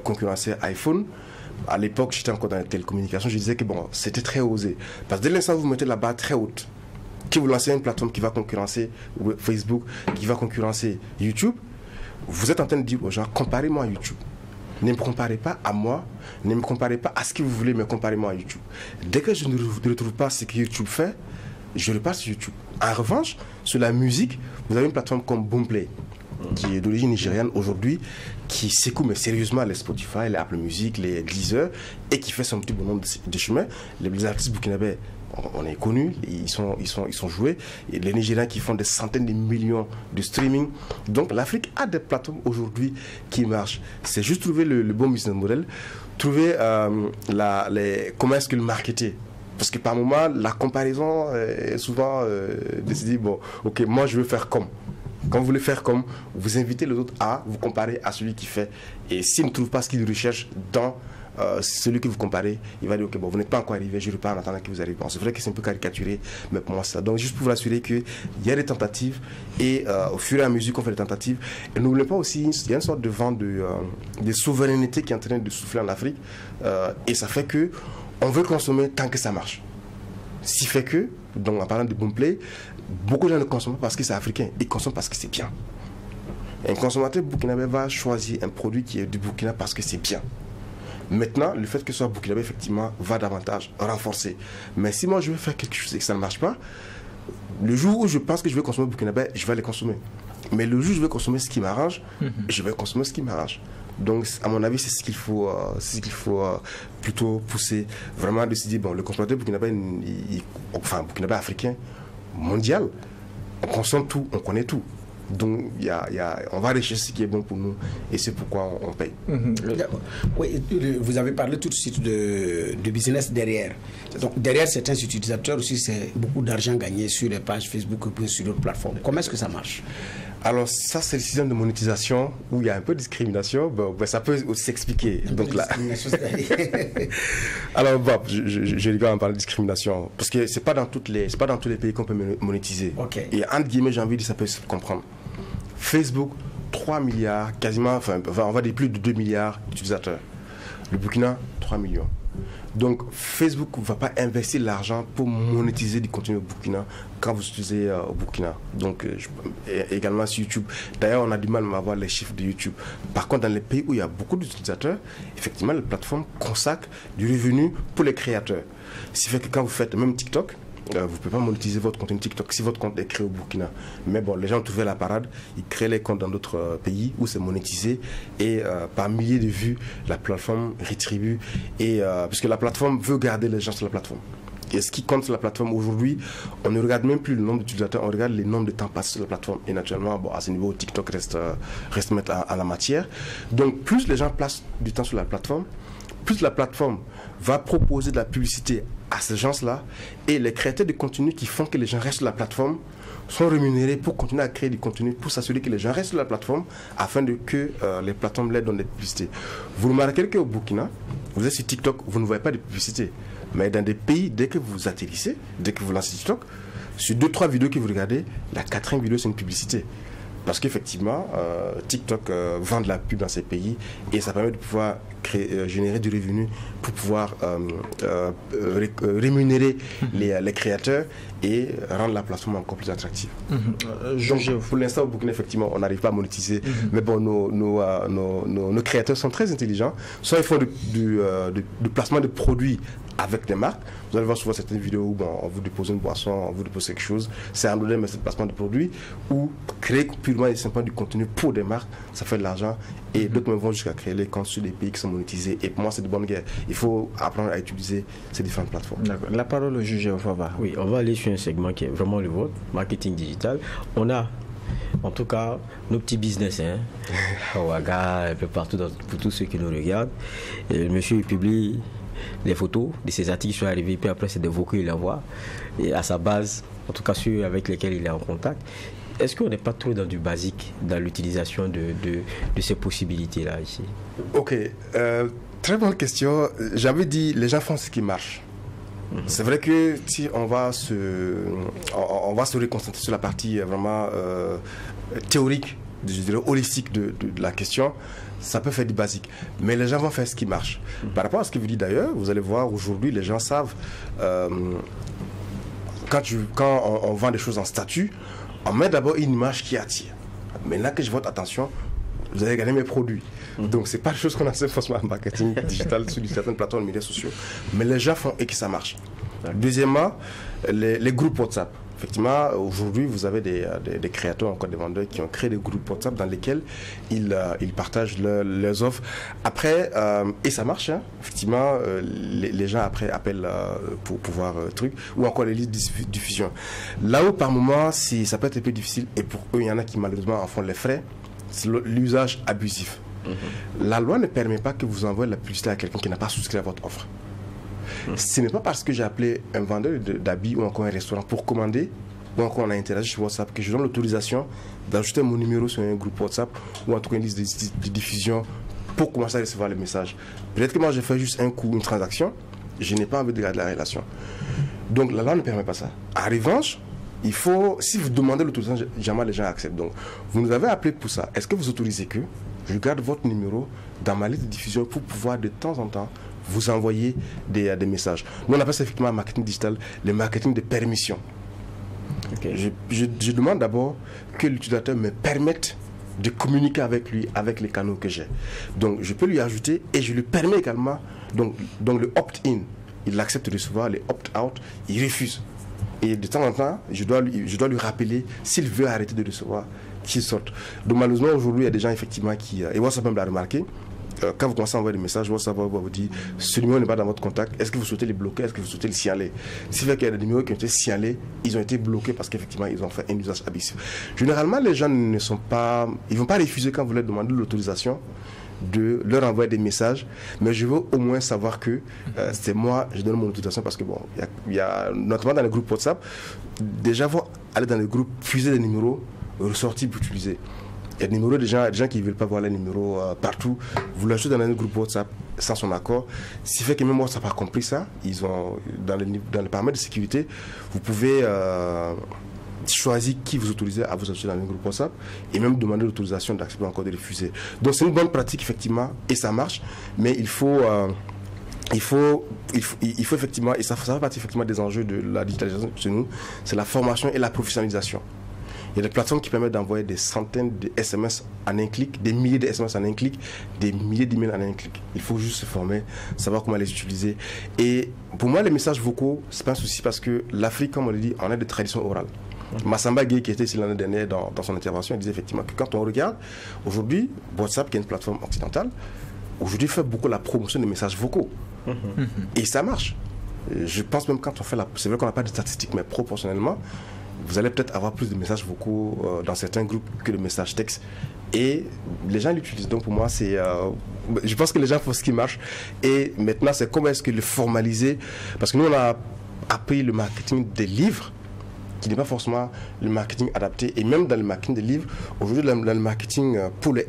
concurrencer iPhone. À l'époque, j'étais encore dans les télécommunications, je disais que bon, c'était très osé. Parce que dès l'instant où vous mettez la barre très haute, que vous lancez une plateforme qui va concurrencer Facebook, qui va concurrencer YouTube, vous êtes en train de dire aux gens, comparez-moi à YouTube. Ne me comparez pas à moi, ne me comparez pas à ce que vous voulez, mais comparez-moi à YouTube. Dès que je ne retrouve pas ce que YouTube fait, je repars sur YouTube. En revanche, sur la musique, vous avez une plateforme comme Boomplay, qui est d'origine nigériane aujourd'hui, qui secoue mais sérieusement les Spotify, les Apple Music, les Deezer, et qui fait son petit bonhomme de chemin. Les artistes burkinabés, on est connus, ils sont joués. Et les Nigériens qui font des centaines de millions de streaming. Donc l'Afrique a des plateformes aujourd'hui qui marchent. C'est juste trouver le bon business model, trouver comment est-ce que le marketer. Parce que par moment, la comparaison est souvent décidée, bon, ok, moi je veux faire comme. Quand vous voulez faire comme, vous invitez les autres à vous comparer à celui qui fait. Et s'il ne trouve pas ce qu'il recherche dans celui que vous comparez, il va dire, ok, bon, vous n'êtes pas encore arrivé, je repars en attendant que vous arrivez. Bon, c'est vrai que c'est un peu caricaturé, mais pour moi c'est ça. Donc juste pour vous assurer qu'il y a des tentatives et au fur et à mesure qu'on fait des tentatives, et n'oubliez pas aussi, il y a une sorte de vent de souveraineté qui est en train de souffler en Afrique et ça fait que on veut consommer tant que ça marche. Ce qui fait que, donc en parlant de Boomplay, beaucoup de gens ne consomment pas parce que c'est africain, ils consomment parce que c'est bien. Un consommateur burkinabé va choisir un produit qui est du Burkina parce que c'est bien. Maintenant, le fait que ce soit burkinabé, effectivement, va davantage renforcer. Mais si moi je veux faire quelque chose et que ça ne marche pas, le jour où je pense que je vais consommer burkinabé, je vais les consommer. Mais le jour où je vais consommer ce qui m'arrange, je vais consommer ce qui m'arrange. Donc, à mon avis, c'est ce qu'il faut, plutôt pousser. Vraiment de se dire, bon, le consommateur burkinabé, burkinabé africain, mondial, on consomme tout, on connaît tout. Donc, on va rechercher ce qui est bon pour nous et c'est pourquoi on paye. Oui, vous avez parlé tout de suite de business derrière. Donc, derrière certains utilisateurs aussi, c'est beaucoup d'argent gagné sur les pages Facebook et sur d'autres plateformes. Comment est-ce que ça marche? Alors ça, c'est le système de monétisation où il y a un peu de discrimination. Bon, ça peut aussi s'expliquer. Donc là, alors bon, je rigole en parlant de discrimination parce que c'est pas dans tous les pays qu'on peut monétiser. Okay. Et entre guillemets, j'ai envie de ça peut se comprendre. Facebook, 3 milliards, quasiment, enfin, on va dire plus de 2 milliards d'utilisateurs. Le Burkina, 3 millions. Donc, Facebook ne va pas investir l'argent pour monétiser du contenu au Burkina quand vous utilisez au Burkina. Donc, également sur YouTube. D'ailleurs, on a du mal à avoir les chiffres de YouTube. Par contre, dans les pays où il y a beaucoup d'utilisateurs, effectivement, les plateformes consacrent du revenu pour les créateurs. Ce qui fait que quand vous faites même TikTok, vous ne pouvez pas monétiser votre contenu TikTok si votre compte est créé au Burkina. Mais bon, les gens ont trouvé la parade, ils créent les comptes dans d'autres pays où c'est monétisé et par milliers de vues, la plateforme rétribue puisque la plateforme veut garder les gens sur la plateforme. Et ce qui compte sur la plateforme aujourd'hui, on ne regarde même plus le nombre d'utilisateurs, on regarde le nombre de temps passé sur la plateforme. Et naturellement, bon, à ce niveau, TikTok reste maître à la matière. Donc, plus les gens passent du temps sur la plateforme, plus la plateforme va proposer de la publicité à ces gens-là et les créateurs de contenu qui font que les gens restent sur la plateforme sont rémunérés pour continuer à créer du contenu, pour s'assurer que les gens restent sur la plateforme afin que les plateformes leur donnent des publicités. Vous remarquerez qu'au Burkina, vous êtes sur TikTok, vous ne voyez pas de publicité. Mais dans des pays, dès que vous atterrissez, dès que vous lancez TikTok, sur 2-3 vidéos que vous regardez, la 4e vidéo c'est une publicité. Parce qu'effectivement, TikTok vend de la pub dans ces pays et ça permet de pouvoir générer du revenu pour pouvoir rémunérer les créateurs et rendre la plateforme encore plus attractive. Donc, pour l'instant, au Burkina, effectivement, on n'arrive pas à monétiser. Mais bon, nos créateurs sont très intelligents. Soit ils font du placement de produits avec des marques. Vous allez voir souvent certaines vidéos où on vous dépose une boisson, on vous dépose quelque chose. C'est anodin, mais c'est le placement de produits. Ou créer purement et simplement du contenu pour des marques, ça fait de l'argent. Et d'autres vont jusqu'à créer les comptes sur des pays qui sont monétisés. Et pour moi, c'est de bonne guerre. Il faut apprendre à utiliser ces différentes plateformes. D'accord. La parole au juge Fava. Oui, on va aller sur un segment qui est vraiment le vôtre, marketing digital. On a, en tout cas, nos petits business, à Ouaga, un peu partout, pour tous ceux qui nous regardent. Et le monsieur publie des photos de ces articles qui sont arrivés, puis après c'est des vocaux qu'il envoie, et à sa base, en tout cas ceux avec lesquels il est en contact. Est-ce qu'on n'est pas trop dans du basique, dans l'utilisation de ces possibilités-là ici? Ok, très bonne question. J'avais dit, les gens font ce qui marche. C'est vrai que si on va se reconcentrer sur la partie vraiment théorique, je dirais holistique de la question, ça peut faire du basique. Mais les gens vont faire ce qui marche. Par rapport à ce que vous dites d'ailleurs, vous allez voir aujourd'hui, les gens savent, quand on vend des choses en statut, on met d'abord une image qui attire. Maintenant que je votre attention, vous allez gagner mes produits. Donc, ce n'est pas la chose qu'on a fait forcément en marketing digital sur certaines plateformes de médias sociaux. Mais les gens font et que ça marche. Deuxièmement, les groupes WhatsApp. Effectivement, aujourd'hui, vous avez des créateurs, encore des vendeurs qui ont créé des groupes WhatsApp dans lesquels ils partagent leurs offres. Après, et ça marche, hein, effectivement, les gens après appellent pour pouvoir truc, ou encore les listes de diffusion. Là où par moment, ça peut être un peu difficile, et pour eux, il y en a qui malheureusement en font les frais, c'est l'usage abusif. La loi ne permet pas que vous envoyez la publicité à quelqu'un qui n'a pas souscrit à votre offre. Ce n'est pas parce que j'ai appelé un vendeur d'habits ou encore un restaurant pour commander ou encore on a interagi sur WhatsApp que je donne l'autorisation d'ajouter mon numéro sur un groupe WhatsApp ou en tout cas une liste de diffusion pour commencer à recevoir les messages. Peut-être que moi j'ai fait juste un coup, une transaction, je n'ai pas envie de garder la relation. Donc la loi ne permet pas ça. En revanche, il faut, si vous demandez l'autorisation, jamais les gens acceptent. Donc vous nous avez appelé pour ça. Est-ce que vous autorisez que je garde votre numéro dans ma liste de diffusion pour pouvoir de temps en temps vous envoyer des messages. Nous, on appelle ça effectivement marketing digital, le marketing de permission. Okay. Je demande d'abord que l'utilisateur me permette de communiquer avec lui, avec les canaux que j'ai. Donc, je peux lui ajouter et je lui permets également, donc le opt-in, il accepte de recevoir, le opt-out, il refuse. Et de temps en temps, je dois lui rappeler, s'il veut arrêter de recevoir, qu'il sorte. Donc, malheureusement, aujourd'hui, il y a des gens effectivement qui, et WhatsApp même l'a remarqué, quand vous commencez à envoyer des messages, WhatsApp va vous dire ce numéro n'est pas dans votre contact, est-ce que vous souhaitez les bloquer, est-ce que vous souhaitez le signaler? Ce qui fait qu'il y a des numéros qui ont été signalés, ils ont été bloqués parce qu'effectivement ils ont fait un usage abusif. Généralement, les gens ne vont pas refuser quand vous leur demandez l'autorisation de leur envoyer des messages, mais je veux au moins savoir que c'est moi, je donne mon autorisation parce que bon, il y a notamment dans les groupes WhatsApp, déjà vont aller dans les groupes, puiser des numéros, ressortir pour utiliser. Il y a des numéros des gens qui ne veulent pas voir les numéros partout. Vous l'ajoutez dans un groupe WhatsApp sans son accord. Ce qui fait que même WhatsApp a compris ça. Ils ont, dans les paramètres de sécurité, vous pouvez choisir qui vous autorisez à vous ajouter dans un groupe WhatsApp et même demander l'autorisation d'accepter encore de refuser. Donc c'est une bonne pratique effectivement et ça marche. Mais il faut effectivement, et ça fait partie effectivement des enjeux de la digitalisation chez nous, c'est la formation et la professionnalisation. Il y a des plateformes qui permettent d'envoyer des centaines de SMS en un clic, des milliers de SMS en un clic, des milliers d'emails en un clic. Il faut juste se former, savoir comment les utiliser. Et pour moi, les messages vocaux, c'est pas un souci parce que l'Afrique, comme on le dit, on a des traditions orales. Massamba Gueye, qui était ici l'année dernière dans son intervention, il disait effectivement que quand on regarde, aujourd'hui, WhatsApp, qui est une plateforme occidentale, aujourd'hui fait beaucoup la promotion des messages vocaux. Et ça marche. Je pense même quand on fait c'est vrai qu'on n'a pas de statistiques, mais proportionnellement, vous allez peut-être avoir plus de messages vocaux dans certains groupes que de messages textes. Et les gens l'utilisent. Donc pour moi, je pense que les gens font ce qui marche. Et maintenant, c'est comment est-ce que le formaliser. Parce que nous, on a appris le marketing des livres, qui n'est pas forcément le marketing adapté. Et même dans le marketing des livres, aujourd'hui, dans le marketing pour les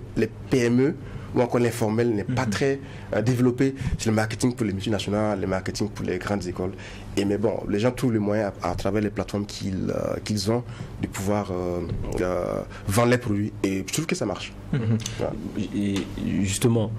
PME, ou encore l'informel n'est pas très développé. C'est le marketing pour les multinationales, le marketing pour les grandes écoles. Mais bon, les gens trouvent le moyen à travers les plateformes qu'ils ont de pouvoir vendre les produits. Et je trouve que ça marche. Voilà. Et justement,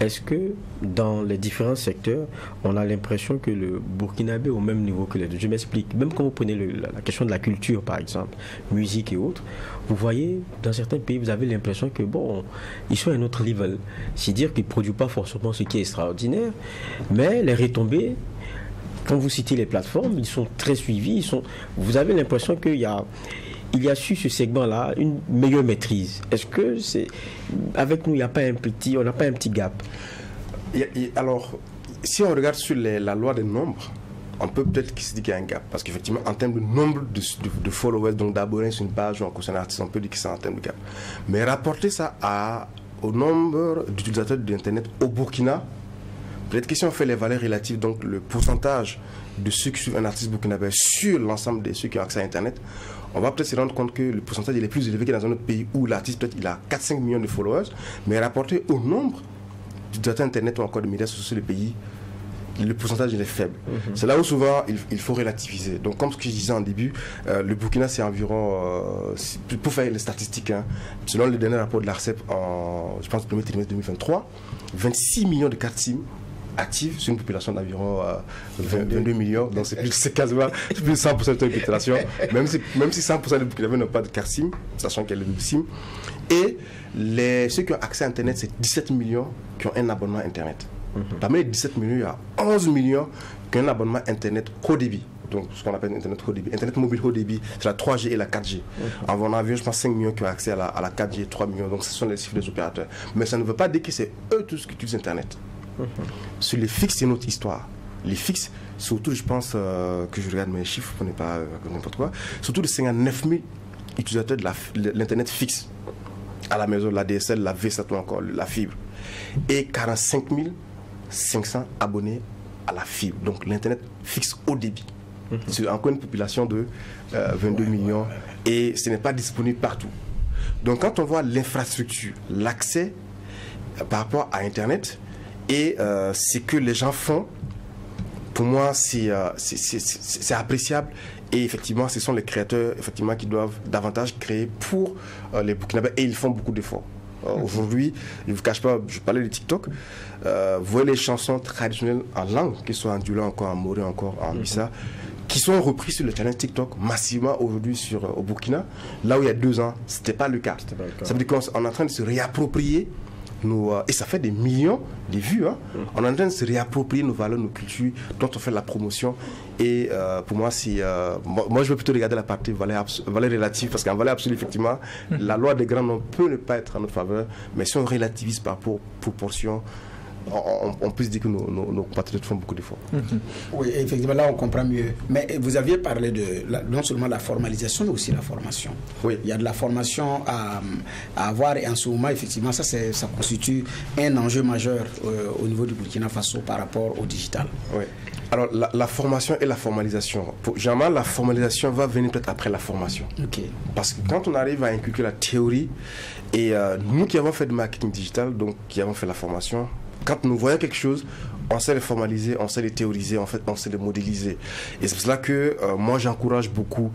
est-ce que dans les différents secteurs, on a l'impression que le Burkinabé est au même niveau que les deux? Je m'explique. Même quand vous prenez la question de la culture, par exemple, musique et autres, vous voyez, dans certains pays, vous avez l'impression que, bon, ils sont à un autre level. C'est-à-dire qu'ils ne produisent pas forcément ce qui est extraordinaire, mais les retombées, quand vous citez les plateformes, ils sont très suivis. Vous avez l'impression qu'il y a sur ce segment-là une meilleure maîtrise. Est-ce que avec nous, on n'a pas un petit gap? Alors, si on regarde sur la loi des nombres, on peut peut-être se dire qu'il y a un gap. Parce qu'effectivement, en termes de nombre de followers, donc d'abonnés sur une page ou en sur un artiste, on peut dire que c'est en termes de gap. Mais rapporter ça au nombre d'utilisateurs d'Internet au Burkina, peut-être que si on fait les valeurs relatives, donc le pourcentage de ceux qui suivent un artiste burkinabé sur l'ensemble de ceux qui ont accès à Internet, on va peut-être se rendre compte que le pourcentage il est plus élevé que dans un autre pays où l'artiste peut-être il a 4-5 millions de followers, mais rapporté au nombre d'utilisateurs Internet ou encore de médias sociaux sur le pays, le pourcentage il est faible. C'est là où souvent il faut relativiser. Donc comme ce que je disais en début, le Burkina c'est environ, pour faire les statistiques, selon le dernier rapport de l'ARCEP, je pense le premier trimestre 2023, 26 millions de cartes SIM active sur une population d'environ 22 millions. Donc c'est quasiment plus de 100% de la population. Même si 100% des Burkinabés n'ont pas de carte SIM, sachant qu'elle est de SIM. Et ceux qui ont accès à Internet, c'est 17 millions qui ont un abonnement Internet. Parmi les 17 millions, il y a 11 millions qui ont un abonnement Internet haut débit. Donc ce qu'on appelle Internet haut débit. Internet mobile haut débit, c'est la 3G et la 4G. On a vu, je pense, 5 millions qui ont accès à la 4G, 3 millions. Donc ce sont les chiffres des opérateurs. Mais ça ne veut pas dire que c'est eux tous qui utilisent Internet. Sur les fixes, c'est notre histoire. Les fixes, surtout, je pense que je regarde mes chiffres pour ne pas n'importe quoi, surtout de 59 000 utilisateurs de l'Internet fixe à la maison, la DSL, la VSAT ou encore la fibre. Et 45 500 abonnés à la fibre. Donc l'Internet fixe haut débit. C'est encore une population de 22 millions et ce n'est pas disponible partout. Donc quand on voit l'infrastructure, l'accès par rapport à Internet et ce que les gens font, pour moi c'est appréciable et effectivement ce sont les créateurs effectivement qui doivent davantage créer pour les Burkinabés et ils font beaucoup d'efforts. Aujourd'hui, je ne vous cache pas, je parlais de TikTok, vous voyez les chansons traditionnelles en langue, qu'elles soient en Dioula, encore en Moré, encore en Bissa, qui sont reprises sur le channel TikTok massivement aujourd'hui au Burkina, là où il y a 2 ans, ce n'était pas le cas. Ça veut dire qu'on est en train de se réapproprier et ça fait des millions de vues. On est en train de se réapproprier nos valeurs, nos cultures, dont on fait la promotion. Et pour moi, moi, je veux plutôt regarder la partie valeur relative, parce qu'en valeur absolue, effectivement, la loi des grands nombres peut ne pas être en notre faveur, mais si on relativise par proportion, on peut se dire que nos compatriotes font beaucoup d'efforts. Oui, effectivement, là on comprend mieux. Mais vous aviez parlé de non seulement la formalisation, mais aussi la formation. Oui. Il y a de la formation à avoir et en ce moment, effectivement, ça constitue un enjeu majeur au niveau du Burkina Faso par rapport au digital. Oui. Alors, la formation et la formalisation. Généralement, la formalisation va venir peut-être après la formation. Okay. Parce que quand on arrive à inculquer la théorie, et nous qui avons fait du marketing digital, donc qui avons fait la formation, quand nous voyons quelque chose, on sait le formaliser, on sait le théoriser, en fait, on sait le modéliser. Et c'est pour cela que moi, j'encourage beaucoup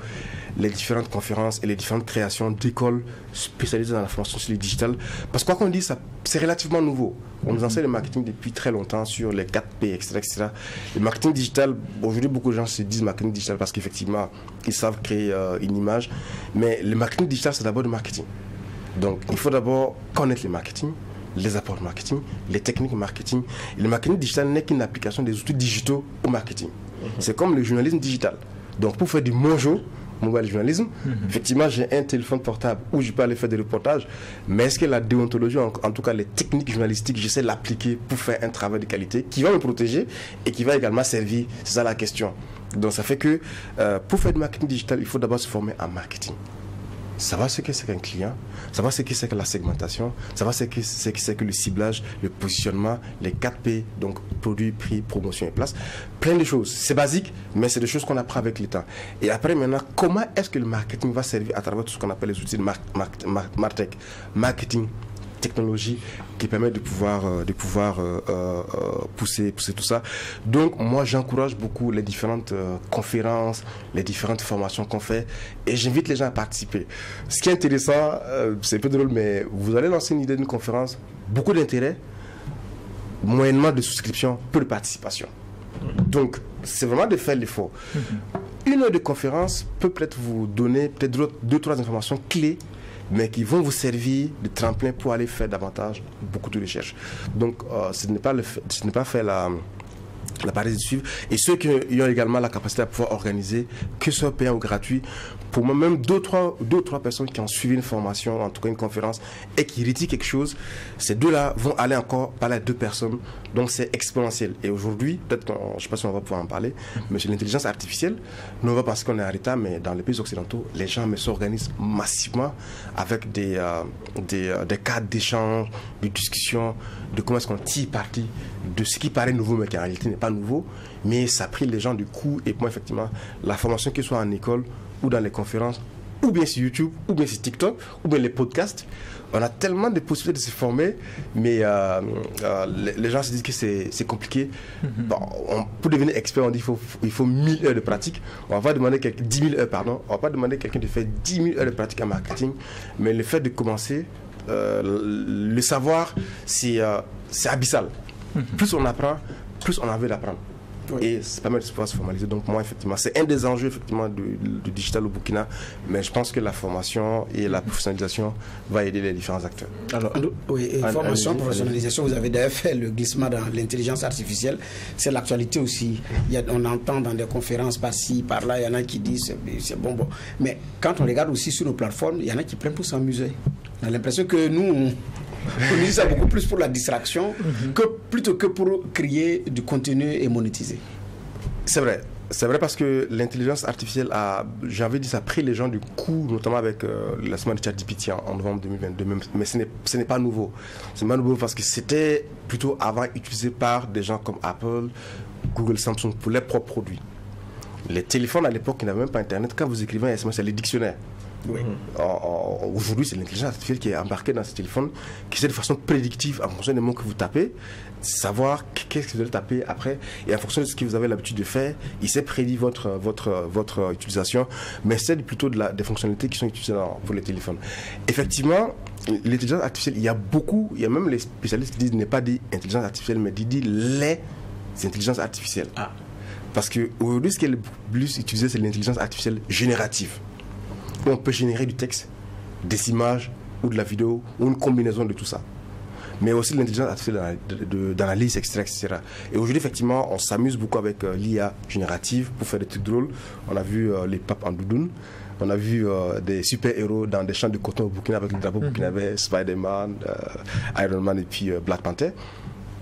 les différentes conférences et les différentes créations d'écoles spécialisées dans la formation sur le digital. Parce que quoi qu'on dise, c'est relativement nouveau. On nous enseigne le marketing depuis très longtemps sur les 4P, etc. Le marketing digital, aujourd'hui, beaucoup de gens se disent marketing digital parce qu'effectivement, ils savent créer une image. Mais le marketing digital, c'est d'abord du marketing. Donc, il faut d'abord connaître le marketing, les apports marketing, les techniques marketing. Et le marketing digital n'est qu'une application des outils digitaux au marketing. C'est comme le journalisme digital. Donc pour faire du mobile journalisme, effectivement j'ai un téléphone portable où je peux aller faire des reportages, mais est-ce que la déontologie, en tout cas les techniques journalistiques, j'essaie de l'appliquer pour faire un travail de qualité qui va me protéger et qui va également servir? C'est ça la question. Donc ça fait que pour faire du marketing digital, il faut d'abord se former en marketing. Savoir ce que c'est qu'un client, savoir ce que c'est que la segmentation, savoir ce que c'est que le ciblage, le positionnement, les 4P, donc produit, prix, promotion et place. Plein de choses. C'est basique, mais c'est des choses qu'on apprend avec le temps. Et après, maintenant, comment est-ce que le marketing va servir à travers tout ce qu'on appelle les outils de Martech, marketing, technologie, qui permet de pouvoir pousser tout ça. Donc moi j'encourage beaucoup les différentes conférences, les différentes formations qu'on fait et j'invite les gens à participer. Ce qui est intéressant, c'est un peu drôle, mais vous allez lancer une idée d'une conférence, beaucoup d'intérêt, moyennement de souscription, peu de participation. Donc c'est vraiment de faire l'effort. Une heure de conférence peut peut-être vous donner peut-être 2-3 informations clés, mais qui vont vous servir de tremplin pour aller faire davantage beaucoup de recherches. Donc, ce n'est pas faire la partie de suivre. Et ceux qui ont également la capacité à pouvoir organiser, que ce soit payant ou gratuit, pour moi, même 2 ou 3 personnes qui ont suivi une formation, en tout cas une conférence, et qui retirent quelque chose, ces 2-là vont aller encore parler à 2 personnes. Donc, c'est exponentiel. Et aujourd'hui, peut-être, je ne sais pas si on va pouvoir en parler, mais sur l'intelligence artificielle, nous, on va penser qu'on est en retard, mais dans les pays occidentaux, les gens s'organisent massivement avec des cadres d'échange, de discussion, de comment est-ce qu'on tire parti de ce qui paraît nouveau, mais qui en réalité n'est pas nouveau, mais ça a pris les gens du coup. Et pour moi, effectivement, la formation, qu'elle soit en école ou dans les conférences, ou bien sur YouTube, ou bien sur TikTok, ou bien les podcasts, on a tellement de possibilités de se former, mais les gens se disent que c'est compliqué. Bon, pour devenir expert, on dit qu'il faut 1000 heures de pratique. On va pas demander 10 000 heures, pardon. On va pas demander à quelqu'un de faire 10 000 heures de pratique en marketing, mais le fait de commencer, le savoir, c'est abyssal. Plus on apprend, plus on a envie d'apprendre. Oui. Et ça permet de pouvoir se formaliser. Donc moi, effectivement, c'est un des enjeux effectivement du digital au Burkina, mais je pense que la formation et la professionnalisation va aider les différents acteurs. Alors, oui, formation, professionnalisation, vous avez d'ailleurs fait le glissement dans l'intelligence artificielle. C'est l'actualité aussi. On entend dans des conférences par-ci, par-là, il y en a qui disent c'est bon. Mais quand on regarde aussi sur nos plateformes, il y en a qui prennent pour s'amuser. On a l'impression que nous, on utilise ça beaucoup plus pour la distraction plutôt que pour créer du contenu et monétiser. C'est vrai. C'est vrai parce que l'intelligence artificielle j'avais dit, ça a pris les gens du coup, notamment avec la semaine de ChatGPT en novembre 2022. Mais ce n'est pas nouveau. Ce n'est pas nouveau parce que c'était plutôt avant utilisé par des gens comme Apple, Google, Samsung pour leurs propres produits. Les téléphones à l'époque, ils n'avaient même pas Internet. Quand vous écrivez un SMS, c'est les dictionnaires. Oui. Aujourd'hui, c'est l'intelligence artificielle qui est embarquée dans ce téléphone, qui sait de façon prédictive, en fonction des mots que vous tapez, savoir qu'est-ce que vous allez taper après, et en fonction de ce que vous avez l'habitude de faire, il sait prédire votre utilisation, mais c'est plutôt des fonctionnalités qui sont utilisées pour les téléphones. Effectivement, l'intelligence artificielle, il y a même les spécialistes qui disent ne pas dire intelligence artificielle, mais dire les intelligences artificielles. Parce qu'aujourd'hui, ce qui est le plus utilisé, c'est l'intelligence artificielle générative. On peut générer du texte, des images ou de la vidéo ou une combinaison de tout ça. Mais aussi l'intelligence artificielle d'analyse, etc. Et aujourd'hui, effectivement, on s'amuse beaucoup avec l'IA générative pour faire des trucs drôles. On a vu les papes en doudoune. On a vu des super-héros dans des champs de coton au Burkina avec le drapeau burkinabé, Spider-Man, Iron Man et puis Black Panther.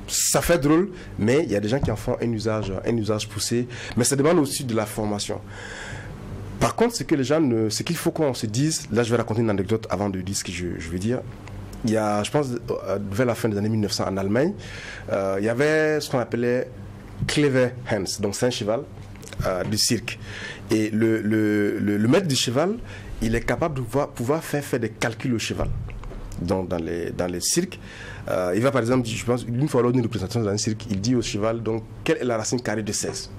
Ça fait drôle, mais il y a des gens qui en font un usage poussé. Mais ça demande aussi de la formation. Par contre, ce qu'il faut qu'on se dise, là je vais raconter une anecdote avant de dire ce que je veux dire. Il y a, je pense, vers la fin des années 1900 en Allemagne, il y avait ce qu'on appelait Clever Hans, donc c'est un cheval du cirque. Et le maître du cheval, il est capable de pouvoir faire des calculs au cheval. Donc dans les cirques, il va par exemple, je pense, une fois lors d'une représentation dans un cirque, il dit au cheval, donc, quelle est la racine carrée de 16 ?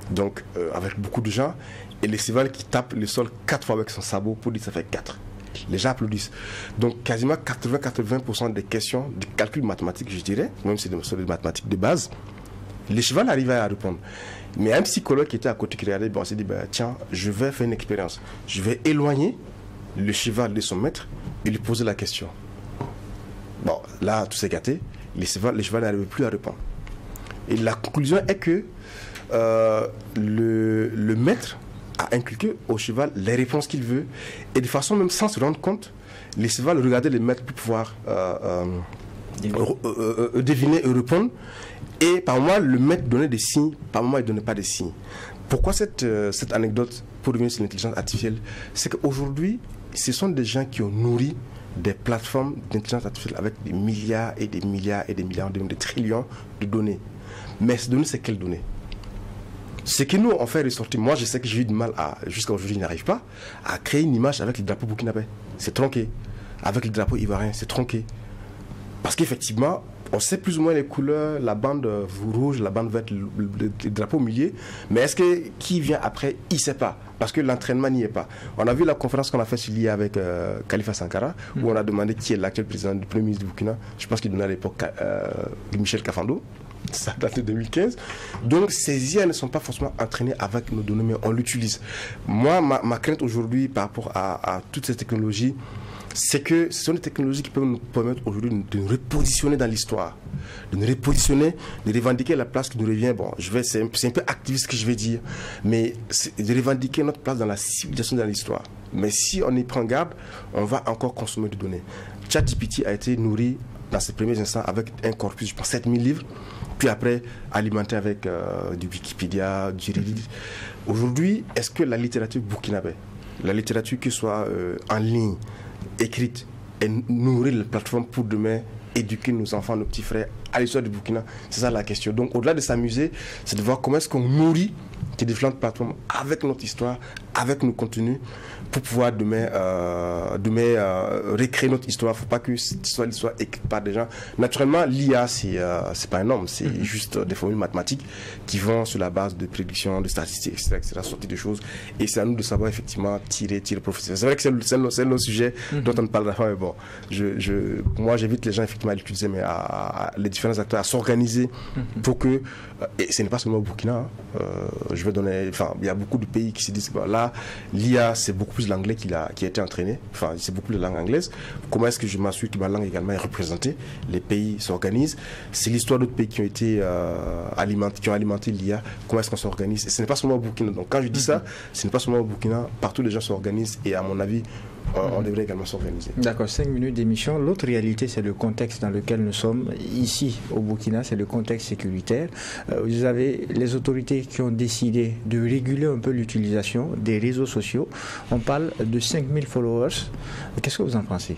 Donc, avec beaucoup de gens, et le cheval qui tape le sol 4 fois avec son sabot pour dire que ça fait 4. Les gens applaudissent. Donc, quasiment 80% des questions, du calcul mathématique, je dirais, même si c'est des mathématiques de base, le cheval arrivait à répondre. Mais un psychologue qui était à côté qui regardait, on s'est dit, tiens, je vais faire une expérience. Je vais éloigner le cheval de son maître et lui poser la question. Bon, là, tout s'est gâté. Le cheval n'arrivait plus à répondre. Et la conclusion est que le maître a inculqué au cheval les réponses qu'il veut, et de façon même sans se rendre compte, le cheval regardait le maître pour pouvoir deviner et répondre, et par moment le maître donnait des signes, par moment il ne donnait pas des signes. Pourquoi cette anecdote pour revenir sur l'intelligence artificielle? C'est qu'aujourd'hui, ce sont des gens qui ont nourri des plateformes d'intelligence artificielle avec des milliards et des milliards et des milliards, des trillions de données. Mais ces données, c'est quelles données? Ce que nous, on fait ressortir, moi je sais que j'ai eu du mal jusqu'à aujourd'hui, je n'arrive pas à créer une image avec le drapeau burkinabé. C'est tronqué. Avec le drapeau ivoirien, c'est tronqué. Parce qu'effectivement, on sait plus ou moins les couleurs, la bande rouge, la bande verte, le drapeau au milieu. Mais est-ce que qui vient après, il ne sait pas. Parce que l'entraînement n'y est pas. On a vu la conférence qu'on a faite sur l'IA avec Khalifa Sankara, où on a demandé qui est l'actuel président du Premier ministre du Burkina. Je pense qu'il donnait à l'époque Michel Kafando. Ça date de 2015. Donc ces IA ne sont pas forcément entraînées avec nos données, mais on l'utilise. Moi, ma crainte aujourd'hui par rapport à toutes ces technologies, c'est que ce sont des technologies qui peuvent nous permettre aujourd'hui de nous repositionner dans l'histoire, de nous repositionner, de revendiquer la place qui nous revient. Bon, c'est un peu activiste ce que je vais dire, mais de revendiquer notre place dans la civilisation, dans l'histoire. Mais si on y prend garde, on va encore consommer de données. ChatGPT a été nourri dans ses premiers instants avec un corpus, je pense, 7000 livres, puis après alimenté avec du Wikipédia, du Reddit. Aujourd'hui, est-ce que la littérature burkinabé, la littérature qui soit en ligne, écrite, et nourrir les plateformes pour demain éduquer nos enfants, nos petits frères à l'histoire du Burkina? C'est ça la question. Donc au-delà de s'amuser, c'est de voir comment est-ce qu'on nourrit qui est différentes plateformes avec notre histoire, avec nos contenus, pour pouvoir demain recréer notre histoire. Il ne faut pas que cette histoire soit écrite par des gens. Naturellement, l'IA, c'est pas énorme, c'est juste des formules mathématiques qui vont sur la base de prédictions, de statistiques, etc., sortir des choses. Et c'est à nous de savoir effectivement tirer profit. C'est vrai que c'est le sujet dont on ne parle pas, mais bon, moi j'invite les gens effectivement à l'utiliser, mais les différents acteurs à s'organiser pour que, et ce n'est pas seulement au Burkina, je vais donner, enfin, il y a beaucoup de pays qui se disent, bon, là, l'IA, c'est beaucoup plus l'anglais qui a été entraîné, enfin, c'est beaucoup de langue anglaise. Comment est-ce que je m'assure que ma langue également est représentée? Les pays s'organisent. C'est l'histoire d'autres pays qui ont été alimenté l'IA. Comment est-ce qu'on s'organise? Et ce n'est pas seulement au Burkina. Donc, quand je dis ça, ce n'est pas seulement au Burkina. Partout, les gens s'organisent et, à mon avis, on devrait également s'organiser. D'accord, 5 minutes d'émission. L'autre réalité, c'est le contexte dans lequel nous sommes. Ici, au Burkina, c'est le contexte sécuritaire. Vous avez les autorités qui ont décidé de réguler un peu l'utilisation des réseaux sociaux. On parle de 5000 followers. Qu'est-ce que vous en pensez?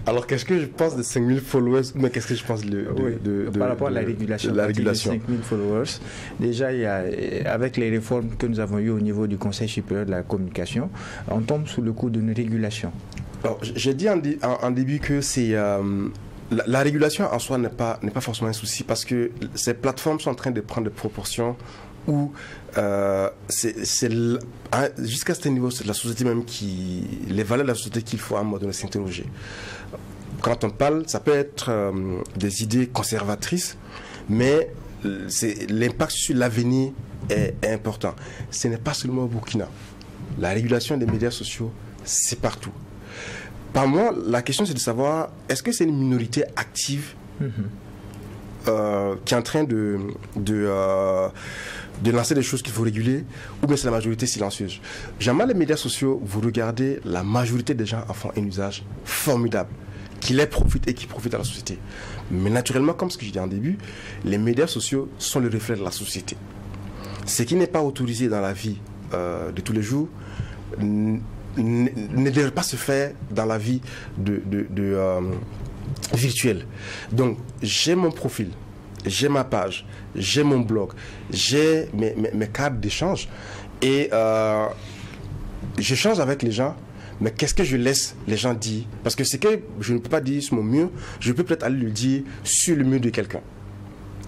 Alors, qu'est-ce que je pense de 5000 followers? Mais qu'est-ce que je pense par rapport à la régulation, la régulation. 5000 followers. Déjà, avec les réformes que nous avons eues au niveau du Conseil supérieur de la communication, on tombe sous le coup d'une régulation. Alors, j'ai dit en début que c'est... la régulation en soi n'est pas forcément un souci, parce que ces plateformes sont en train de prendre des proportions où jusqu'à ce niveau, c'est la société même les valeurs de la société qu'il faut à un moment donné s'interroger. Quand on parle, ça peut être des idées conservatrices, mais l'impact sur l'avenir est important. Ce n'est pas seulement au Burkina. La régulation des médias sociaux, c'est partout. Par moi, la question c'est de savoir, est-ce que c'est une minorité active qui est en train de lancer des choses qu'il faut réguler, ou bien c'est la majorité silencieuse? Jamais les médias sociaux, vous regardez, la majorité des gens en font un usage formidable, qui les profite et qui profite à la société. Mais naturellement, comme ce que j'ai dit en début, les médias sociaux sont le reflet de la société. Ce qui n'est pas autorisé dans la vie de tous les jours ne devrait pas se faire dans la vie virtuelle. Donc, j'ai mon profil, j'ai ma page, j'ai mon blog, j'ai mes cadres d'échange et j'échange avec les gens, mais qu'est-ce que je laisse les gens dire? Parce que ce que je ne peux pas dire sur mon mur, je peux peut-être aller le dire sur le mur de quelqu'un.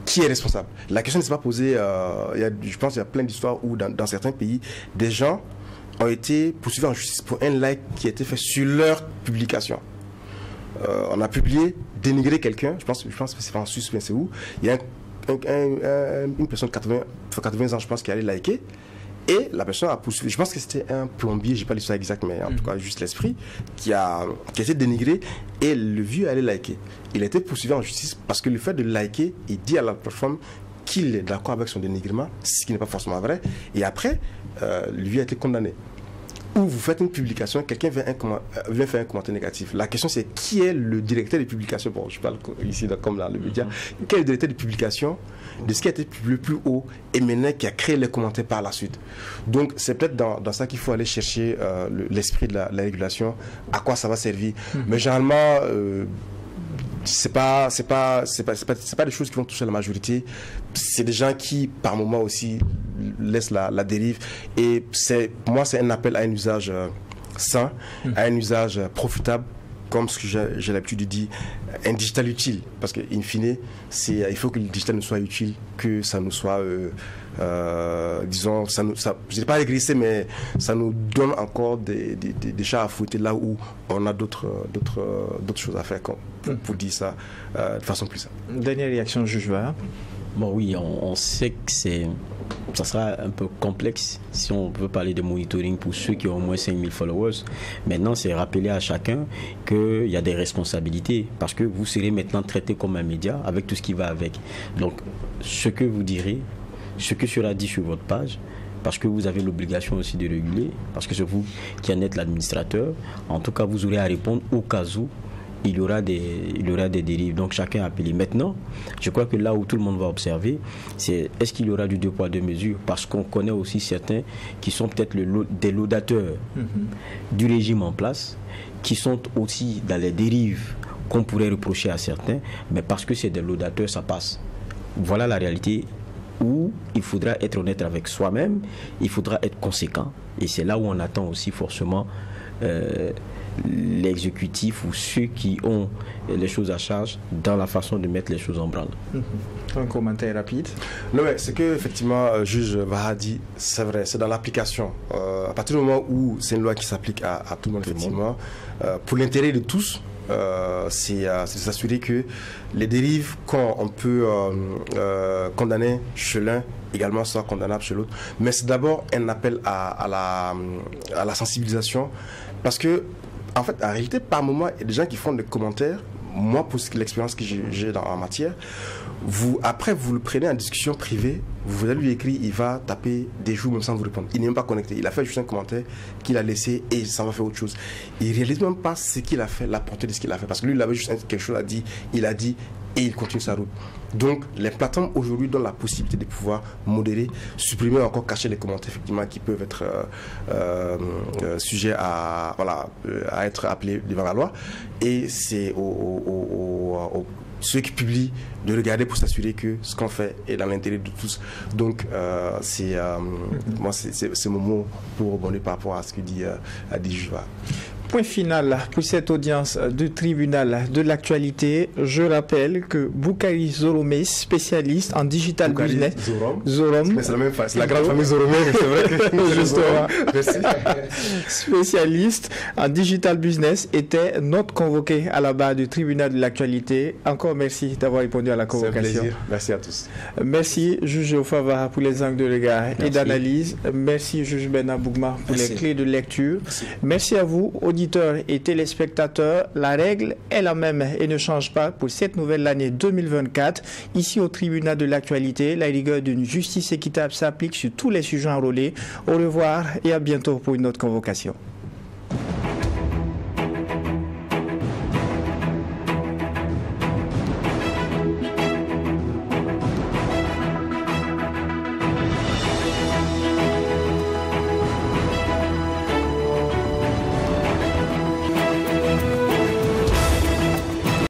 Qui est responsable? La question ne s'est pas posée, je pense qu'il y a plein d'histoires où dans certains pays, des gens ont été poursuivis en justice pour un like qui a été fait sur leur publication. On a publié, dénigré quelqu'un, je pense que c'est en Suisse, mais c'est où? Il y a une personne de 80 ans, je pense, qui allait liker, et la personne a poursuivi. Je pense que c'était un plombier, je n'ai pas l'histoire exacte, mais en tout cas juste l'esprit, qui a été dénigré, et le vieux allait liker. Il a été poursuivi en justice parce que le fait de liker, il dit à la plateforme qu'il est d'accord avec son dénigrement, ce qui n'est pas forcément vrai, et après, lui a été condamné. Ou vous faites une publication, quelqu'un vient faire un commentaire négatif. La question c'est qui est le directeur de publication? Bon, je parle ici comme dans le média. Quel est le directeur de publication de ce qui a été publié plus haut et maintenant qui a créé les commentaires par la suite? Donc c'est peut-être dans ça qu'il faut aller chercher l'esprit de la régulation, à quoi ça va servir. Mais généralement, c'est pas des choses qui vont toucher la majorité. C'est des gens qui, par moment aussi, laissent la dérive. Et moi, c'est un appel à un usage sain, à un usage profitable, comme ce que j'ai l'habitude de dire, un digital utile. Parce qu'in fine, il faut que le digital nous soit utile, que ça nous soit, disons, je ne dirais pas régressé, mais ça nous donne encore des chats à fouetter là où on a d'autres choses à faire, pour dire ça de façon plus simple. Dernière réaction, juge Vaha. Bon, oui, on sait que ça sera un peu complexe si on veut parler de monitoring pour ceux qui ont au moins 5000 followers. Maintenant, c'est rappeler à chacun qu'il y a des responsabilités parce que vous serez maintenant traité comme un média avec tout ce qui va avec. Donc, ce que vous direz, ce que sera dit sur votre page, parce que vous avez l'obligation aussi de réguler, parce que c'est vous qui en êtes l'administrateur, en tout cas, vous aurez à répondre au cas où il y aura des dérives. Donc chacun a appelé. Maintenant, je crois que là où tout le monde va observer, c'est est-ce qu'il y aura du 2 poids 2 mesures? Parce qu'on connaît aussi certains qui sont peut-être des laudateurs du régime en place, qui sont aussi dans les dérives qu'on pourrait reprocher à certains, mais parce que c'est des laudateurs, ça passe. Voilà la réalité où il faudra être honnête avec soi-même, il faudra être conséquent. Et c'est là où on attend aussi forcément l'exécutif ou ceux qui ont les choses à charge dans la façon de mettre les choses en branle. Un commentaire rapide. Non, mais c'est que effectivement, juge Vahadi, c'est vrai, c'est dans l'application. À partir du moment où c'est une loi qui s'applique à tout le monde, effectivement, pour l'intérêt de tous, c'est de s'assurer que les dérives qu'on peut condamner chez l'un également soient condamnables chez l'autre. Mais c'est d'abord un appel à la sensibilisation, parce que en fait, en réalité, par moment, il y a des gens qui font des commentaires. Moi, pour l'expérience que j'ai en matière, après, vous le prenez en discussion privée, vous allez lui écrire, il va taper des jours même sans vous répondre. Il n'est même pas connecté. Il a fait juste un commentaire qu'il a laissé et ça va faire autre chose. Il ne réalise même pas ce qu'il a fait, la portée de ce qu'il a fait. Parce que lui, il avait juste quelque chose à dire, il a dit et il continue sa route. Donc, les plateformes aujourd'hui donnent la possibilité de pouvoir modérer, supprimer, encore cacher les commentaires effectivement qui peuvent être sujets à être appelés devant la loi. Et c'est ceux qui publient de regarder pour s'assurer que ce qu'on fait est dans l'intérêt de tous. Donc, moi, c'est mon mot pour rebondir par rapport à ce que dit Juva. Point final pour cette audience du tribunal de l'actualité. Je rappelle que Boukari Zoromé, spécialiste en digital business. Zorom. C'est la même famille, c'est la grande famille Zoromé, c'est vrai que justement. Merci. Spécialiste en digital business, était notre convoqué à la barre du tribunal de l'actualité. Encore merci d'avoir répondu à la convocation. C'est un plaisir. Merci à tous. Merci, juge Ofava, pour les angles de regard et d'analyse. Merci, juge Bernard Bougma, pour les clés de lecture. Merci à vous, auditeurs et téléspectateurs. La règle est la même et ne change pas pour cette nouvelle année 2024. Ici au tribunal de l'actualité, la rigueur d'une justice équitable s'applique sur tous les sujets enrôlés. Au revoir et à bientôt pour une autre convocation.